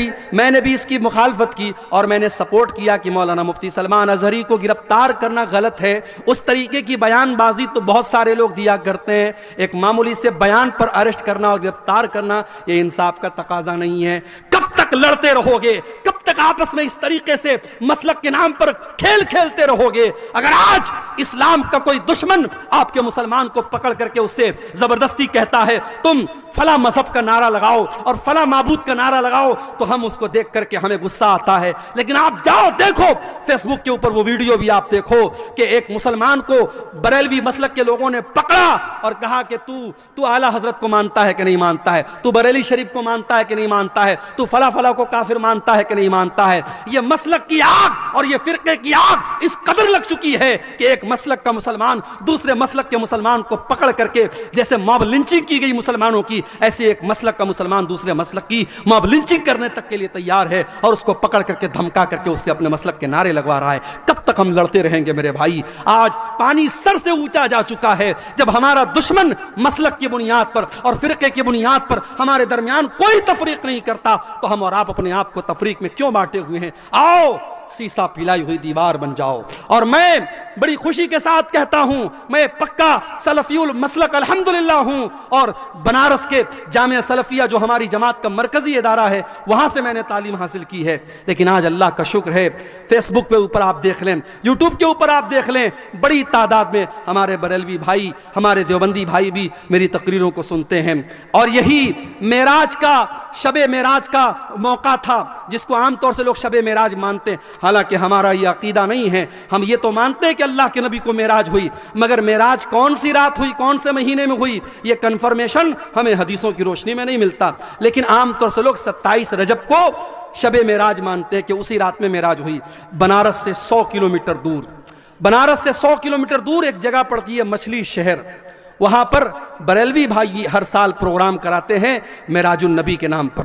بھی اس کی مخالفت کی اور میں نے سپورٹ کیا کہ مولانا مفتی سلمان اظہری کو گرفتار کرنا غلط ہے۔ اس طریقے کی بیان بازی تو بہت سارے لوگ دیا کرتے ہیں، ایک معمولی سے بیان پر اریسٹ کرنا اور گرفتار کرنا یہ انصاف کا تقاضا نہیں ہے۔ کب تک لڑتے رہو گے؟ کب تک آپس میں اس طریقے سے مسلک کے نام پر کھیل کھیلتے رہو گے؟ اگر آج اسلام کا کوئی دشمن آپ کے مسلمان کو پکڑ کر کے اس سے زبردستی کہتا ہے تم فلاں مذہب کا نعرہ لگاؤ اور فلاں معبود کا نعرہ لگاؤ، تو ہم اس کو دیکھ کر کے ہمیں غصہ آتا ہے، لیکن آپ جاؤ دیکھو فیس بک کے اوپر وہ ویڈیو بھی آپ دیکھو کہ ایک مسلمان کو بریلوی مسلک کے لوگوں نے پکڑا اور کہا کہ تو اعلیٰ حضرت کو مانتا ہے کہ نہیں مانتا ہے، تو بریلی شریف کو مانتا ہے کہ نہیں مانتا ہے، تو فلاں کو کافر مانتا ہے کہ نہیں مانتا ہے۔ یہ مسلک کی آگ اور یہ فرقے کی آگ اس قدر لگ چکی ہے کہ ایک مسلک کا مسلمان دوسرے مسلک کے مسلمان کو پکڑ کر کے، جیسے موب لنچنگ کی گئی مسلمانوں کی، ایسے ایک مسلک کا مسلمان دوسرے مسلک کی موب لنچنگ کرنے تک کے لیے تیار ہے، اور اس کو پکڑ کر کے دھمکا کر کے اس سے اپنے مسلک کے نعرے لگوا رہا ہے۔ کب تک ہم لڑتے رہیں گے میرے بھائی؟ آج پانی سر سے اونچا جا چکا ہے، جب ہمارا دشمن مسلک کی بنیاد پر اور فرقے کی بنیاد پر ہمارے درمیان کوئی تفریق نہیں کرتا تو ہم اور آپ اپنے آپ کو تفریق میں کیوں بانٹے ہوئے ہیں؟ آؤ سیسا پھیلائی ہوئی دیوار بن جاؤ، اور میں بڑی خوشی کے ساتھ کہتا ہوں میں پکا سلفی المسلک الحمدللہ ہوں، اور بنارس کے جامعہ سلفیہ جو ہماری جماعت کا مرکزی ادارہ ہے وہاں سے میں نے تعلیم حاصل کی ہے۔ لیکن آج اللہ کا شکر ہے فیس بک کے اوپر آپ دیکھ لیں، یوٹیوب کے اوپر آپ دیکھ لیں، بڑی تعداد میں ہمارے بریلوی بھائی، ہمارے دیوبندی بھائی بھی میری تقریروں کو سنتے ہیں۔ اور یہی معراج کا، شب معراج کا موقع تھا جس کو عام طور سے لوگ شب معراج مانتے ہیں، حالانکہ ہمارا یہ عقیدہ نہیں ہے۔ ہم یہ تو مانتے ہیں کہ اللہ کے نبی کو معراج ہوئی، مگر معراج کون سی رات ہوئی، کون سے مہینے میں ہوئی، یہ کنفرمیشن ہمیں حدیثوں کی روشنی میں نہیں ملتا۔ لیکن عام طور سے لوگ 27 رجب کو شب معراج مانتے ہیں کہ اسی رات میں معراج ہوئی۔ بنارس سے 100 کلومیٹر دور، بنارس سے 100 کلومیٹر دور ایک جگہ پڑتی ہے مچھلی شہر، وہاں پر بریلوی بھائی ہر سال پروگرام کراتے ہیں معراج النبی کے نام پر۔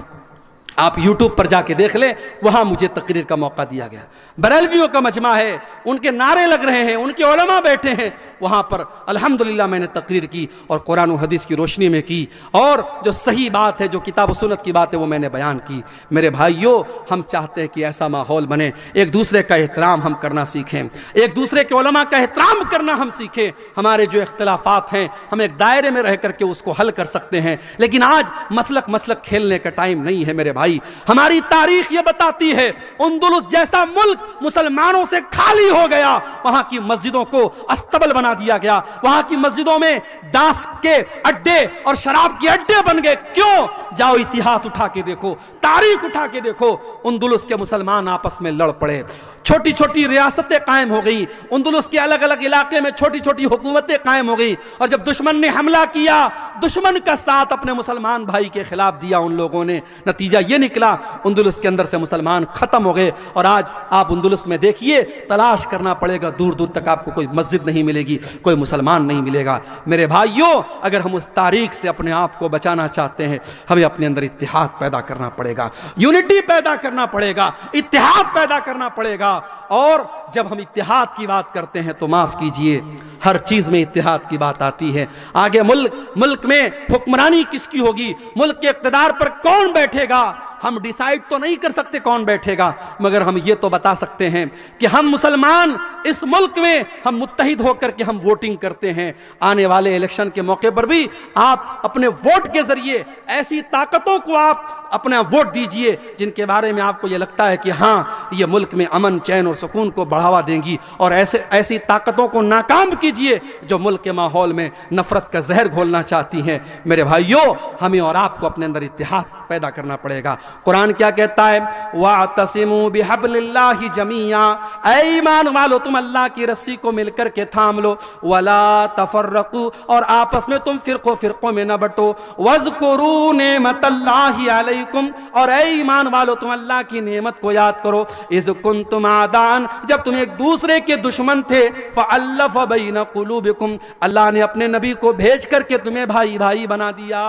آپ یوٹیوب پر جا کے دیکھ لیں، وہاں مجھے تقریر کا موقع دیا گیا۔ بریلویوں کا مجمع ہے، ان کے نعرے لگ رہے ہیں، ان کے علماء بیٹھے ہیں، وہاں پر الحمدللہ میں نے تقریر کی اور قرآن و حدیث کی روشنی میں کی، اور جو صحیح بات ہے، جو کتاب و سنت کی بات ہے، وہ میں نے بیان کی۔ میرے بھائیوں، ہم چاہتے ہیں کہ ایسا ماحول بنے، ایک دوسرے کا احترام ہم کرنا سیکھیں، ایک دوسرے کے علماء کا احترام کرنا ہم سیکھیں۔ ہمارے جو اختلافات ہیں ہم ایک دائرے میں رہ کر کے اس کو حل کر سکتے ہیں، لیکن آج مسلک کھیلنے کا ٹائم نہیں ہے میرے بھائی۔ ہماری تاریخ یہ بتاتی ہے اندلس جیسا ملک مسلمانوں سے خالی ہو گیا، وہاں کی مسجدوں کو استبل بنا دیا گیا، وہاں کی مسجدوں میں ڈانس کے اڈے اور شراب کے اڈے بن گئے۔ کیوں؟ جاؤ اتہاس اٹھا کے دیکھو، تاریخ اٹھا کے دیکھو، اندلس کے مسلمان آپس میں لڑ پڑے، چھوٹی چھوٹی ریاستیں قائم ہو گئی، اندلس کے الگ الگ علاقے میں چھوٹی چھوٹی حکومتیں قائم ہو گئی، اور جب دشمن نے حملہ کیا، دشمن کا ساتھ اپنے مسلمان بھائی کے خلاف دیا ان لوگوں نے، نتیجہ یہ نکلا اندلس کے اندر سے مسلمان ختم ہو گئے۔ اور آج آپ اندلس میں دیکھیے، تلاش کرنا پڑے گا، دور دور تک آپ کو کوئی مسجد نہیں ملے گی، کوئی مسلمان نہیں ملے گا۔ میرے بھائیوں، اگر ہم اس تاریخ سے اپنے آپ کو بچانا چاہتے ہیں، ہمیں اپنے اندر اتحاد پیدا کرنا پڑے گا، یونٹی پیدا کرنا پڑے گا، اتحاد پیدا کرنا پڑے گا۔ اور جب ہم اتحاد کی بات کرتے ہیں تو معاف کیجئے، ہر چیز میں اتحاد کی بات آتی ہے۔ آگے ملک میں حکمرانی کس کی ہوگی، ملک کے اقتدار پر کون بیٹھے گا، ہم ڈیسائیڈ تو نہیں کر سکتے کون بیٹھے گا، مگر ہم یہ تو بتا سکتے ہیں کہ ہم مسلمان اس ملک میں ہم متحد ہو کر کے ہم ووٹنگ کرتے ہیں۔ آنے والے الیکشن کے موقع پر بھی آپ اپنے ووٹ کے ذریعے ایسی طاقتوں کو آپ اپنا ووٹ دیجئے جن کے بارے میں آپ کو یہ لگتا ہے کہ ہاں یہ ملک میں امن چین اور سکون کو بڑھاوا دیں گی، اور ایسی طاقتوں کو ناکام کیجئے جو ملک کے ماحول میں نفرت کا زہر گھولنا چاہتی ہیں۔ میرے بھائیوں، ہمیں اور آپ کو اپنے اندر اتحاد پیدا کرنا پڑے گا۔ قرآن کیا کہتا ہے؟ وَاعْتَصِمُوا بِحَبْلِ اللَّهِ جَمِيعًا، اے ایمان والو تم اللہ کی رسی کو مل کر کے تھام لو، وَلَا تَفَرَّقُوا، اور آپس میں تم فرقوں میں نہ بٹو، وَاذْكُرُوا نِعْمَةَ اللَّهِ عَلَيْكُمْ، اور اے ایمان والو تم اللہ کی نعمت کو یاد کرو، اِذْ كُنْتُمْ أَعْدَاءً، جب تم ایک دوسرے کے دشمن تھے، فَأَلَّفَ بَيْنَ قُلُوبِكُمْ، اللہ نے اپنے نبی کو بھیج کر کے تمہیں بھائی بھائی بنا دیا۔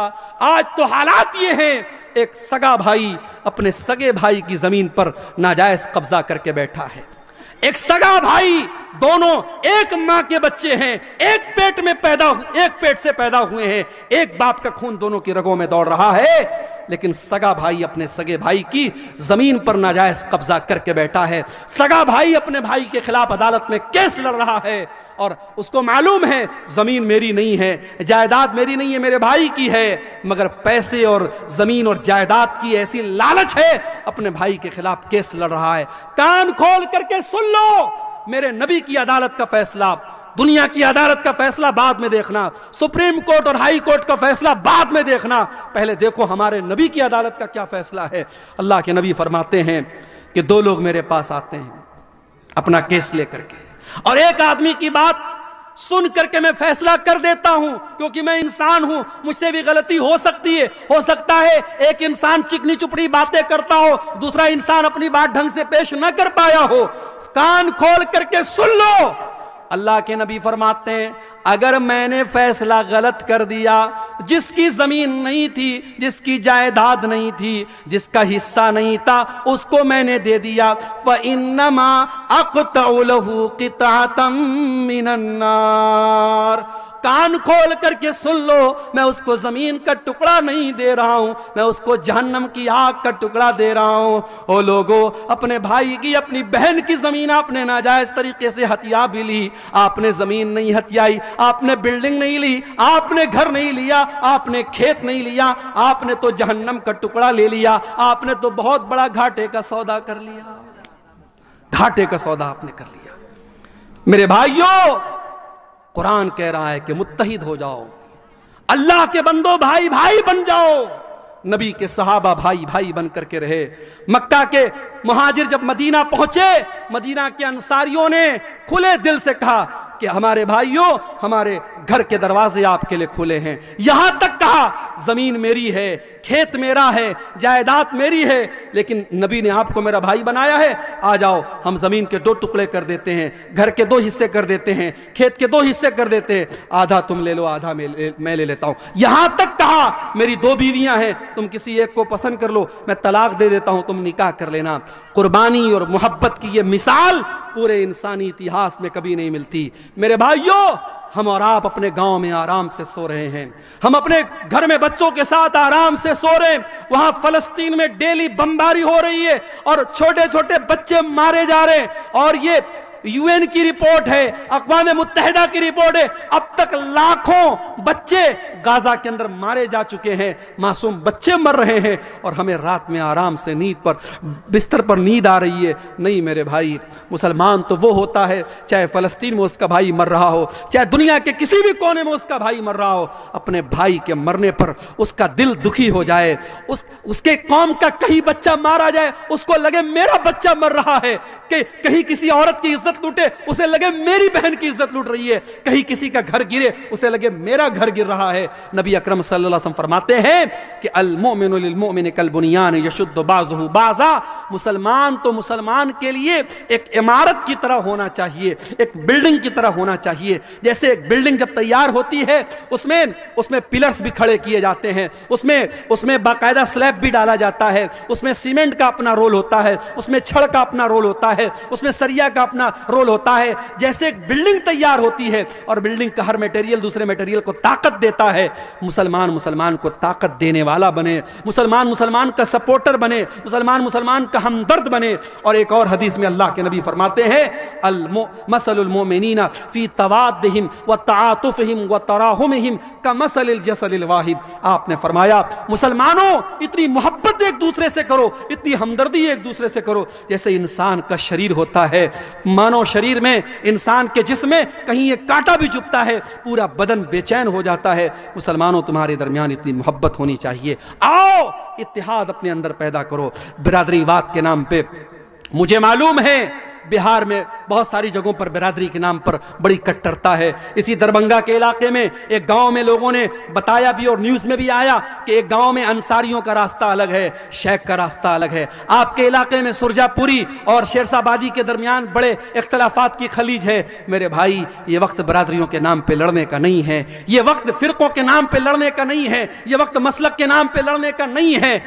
آج تو حالات یہ ہیں، ایک سگا بھائی اپنے سگے بھائی کی زمین پر ناجائز قبضہ کر کے بیٹھا ہے، ایک سگا بھائی، دونوں ایک ماں کے بچے ہیں، ایک پیٹ سے پیدا ہوئے ہیں، ایک باپ کا خون دونوں کی رگوں میں دوڑ رہا ہے، لیکن سگا بھائی اپنے سگے بھائی کی زمین پر ناجائز قبضہ کر کے بیٹھا ہے، سگا بھائی اپنے بھائی کے خلاف عدالت میں کیس لڑ رہا ہے، اور اس کو معلوم ہے زمین میری نہیں ہے، جائیداد میری نہیں ہے، میرے بھائی کی ہے، مگر پیسے اور زمین اور جائیداد کی ایسی لالچ ہے، اپنے بھائی کے خلاف کیس لڑ رہا ہے۔ کان کھول کر کے سن لو، میرے نبی کی عدالت کا فیصلہ، دنیا کی عدالت کا فیصلہ بعد میں دیکھنا، سپریم کورٹ اور ہائی کورٹ کا فیصلہ بعد میں دیکھنا، پہلے دیکھو ہمارے نبی کی عدالت کا کیا فیصلہ ہے۔ اللہ کے نبی فرماتے ہیں کہ دو لوگ میرے پاس آتے ہیں اپنا کیس لے کر کے، اور ایک آدمی کی بات سن کر کے میں فیصلہ کر دیتا ہوں، کیونکہ میں انسان ہوں، مجھ سے بھی غلطی ہو سکتی ہے، ہو سکتا ہے ایک انسان چکنی چپڑی باتیں کرتا ہو، دوسرا انسان اپنی بات ڈھنگ سے پیش نہ کر پایا ہو، کان کھول کر کے سن لو۔ اللہ کے نبی فرماتے ہیں اگر میں نے فیصلہ غلط کر دیا، جس کی زمین نہیں تھی، جس کی جائیداد نہیں تھی، جس کا حصہ نہیں تھا، اس کو میں نے دے دیا، فَإِنَّمَا أَقْطَعُ لَهُ قِطْعَةً مِّنَ النَّارِ، کان کھول کر کے سن لو، میں اس کو زمین کا ٹکڑا نہیں دے رہا ہوں، میں اس کو جہنم کی آگ کا ٹکڑا دے رہا ہوں۔ او لوگو، اپنے بھائی کی، اپنی بہن کی زمین آپ نے ناجائز طریقے سے ہتھیا بھی لی۔ آپ نے زمین نہیں ہتھیائی، آپ نے بلڈنگ نہیں لی، آپ نے گھر نہیں لیا، آپ نے کھیت نہیں لیا، آپ نے تو جہنم کا ٹکڑا لے لیا، آپ نے تو بہت بڑا گھاٹے کا سودا کر لیا، گھاٹے کا سودا آپ نے کر لیا۔ میرے بھائیوں، قرآن کہہ رہا ہے کہ متحد ہو جاؤ، اللہ کے بندو بھائی بھائی بن جاؤ۔ نبی کے صحابہ بھائی بھائی بن کر کے رہے۔ مکہ کے مہاجر جب مدینہ پہنچے، مدینہ کے انصاریوں نے کھلے دل سے کہا کہ ہمارے بھائیوں، ہمارے گھر کے دروازے آپ کے لئے کھلے ہیں۔ یہاں تک کہا زمین میری ہے، کھیت میرا ہے، جائیداد میری ہے، لیکن نبی نے آپ کو میرا بھائی بنایا ہے، آ جاؤ ہم زمین کے 2 ٹکڑے کر دیتے ہیں، گھر کے 2 حصے کر دیتے ہیں، کھیت کے 2 حصے کر دیتے ہیں، آدھا تم لے لو آدھا میں لے لیتا ہوں۔ یہاں تک کہا میری 2 بیویاں ہیں، تم کسی ایک کو پسند کر لو، میں طلاق دے دیتا ہوں، تم نکاح کر لینا۔ قربانی اور محبت کی یہ مثال پورے انسانی اتہاس میں کبھی نہیں ملتی۔ میرے بھائیوں، ہم اور آپ اپنے گاؤں میں آرام سے سو رہے ہیں، ہم اپنے گھر میں بچوں کے ساتھ آرام سے سو رہے ہیں، وہاں فلسطین میں ڈیلی بمباری ہو رہی ہے اور چھوٹے چھوٹے بچے مارے جا رہے ہیں، اور یہ UN کی رپورٹ ہے، اقوام متحدہ کی رپورٹ ہے، اب تک لاکھوں بچے غازہ کے اندر مارے جا چکے ہیں، معصوم بچے مر رہے ہیں، اور ہمیں رات میں آرام سے نیند پر، بستر پر نیند آ رہی ہے۔ نہیں میرے بھائی، مسلمان تو وہ ہوتا ہے، چاہے فلسطین میں اس کا بھائی مر رہا ہو، چاہے دنیا کے کسی بھی کونے میں اس کا بھائی مر رہا ہو، اپنے بھائی کے مرنے پر اس کا دل دکھی ہو جائے، اس کے قوم کا کہیں بچہ مارا جائے، اس کو لگے میرا بچہ مر رہا ہے، کہ کہیں کسی عورت کی عزت لوٹے، اسے لگے میری بہن کی عزت لوٹ رہی ہے، کہیں کسی کا گھر گرے، اسے لگے میرا گھر گر رہا ہے۔ نبی اکرم صلی اللہ علیہ وسلم فرماتے ہیں کہ المؤمن للمؤمن کالبنیان یشد بعضہ بعضا، مسلمان تو مسلمان کے لیے ایک عمارت کی طرح ہونا چاہیے، ایک بلڈنگ کی طرح ہونا چاہیے۔ جیسے ایک بلڈنگ جب تیار ہوتی ہے، اس میں پلرز بھی کھڑے کیے جاتے ہیں، اس میں باقاعدہ سلیب بھی ڈالا جاتا ہے، اس میں سیمنٹ کا اپنا رول ہوتا ہے، اس میں چھڑ کا اپنا رول ہوتا ہے، اس میں سریا کا اپنا رول ہوتا ہے۔ جیسے ایک بلڈنگ تیار ہوتی ہے اور بلڈنگ کا ہر میٹیریل دوسرے میٹیریل کو طاقت دیتا ہے، مسلمان کو طاقت دینے والا بنے، مسلمان کا سپورٹر بنے، مسلمان کا ہمدرد بنے۔ اور ایک اور حدیث میں اللہ کے نبی فرماتے ہیں مثل المؤمنین فی توادہم وتعاطفہم وتراحمہم کمثل الجسد الواحد۔ آپ نے فرمایا مسلمانوں اتنی محبت ایک دوسرے سے کرو، اتنی ہمدردی ایک دوسرے سے کرو جیسے انسان کا شریر ہوتا ہے۔ مانو شریر میں، انسان کے جسم میں کہیں ایک کانٹا بھی چبھتا ہے پورا بدن بے چین ہو جاتا ہے۔ مسلمانوں تمہارے درمیان اتنی محبت ہونی چاہیے، آؤ اتحاد اپنے اندر پیدا کرو۔ برادری واد کے نام پہ مجھے معلوم ہے بہار میں بہت ساری جگہوں پر برادری کے نام پر بڑی کٹرتا ہے۔ اسی دربنگا کے علاقے میں ایک گاؤں میں لوگوں نے بتایا بھی اور نیوز میں بھی آیا کہ ایک گاؤں میں انصاریوں کا راستہ الگ ہے، شیخ کا راستہ الگ ہے۔ آپ کے علاقے میں سرجا پوری اور شیرسا آبادی کے درمیان بڑے اختلافات کی خلیج ہے۔ میرے بھائی، یہ وقت برادریوں کے نام پہ لڑنے کا نہیں ہے، یہ وقت فرقوں کے نام پہ لڑنے کا نہیں ہے، یہ وقت مسلک کے نام پہ لڑنے کا نہیں ہے۔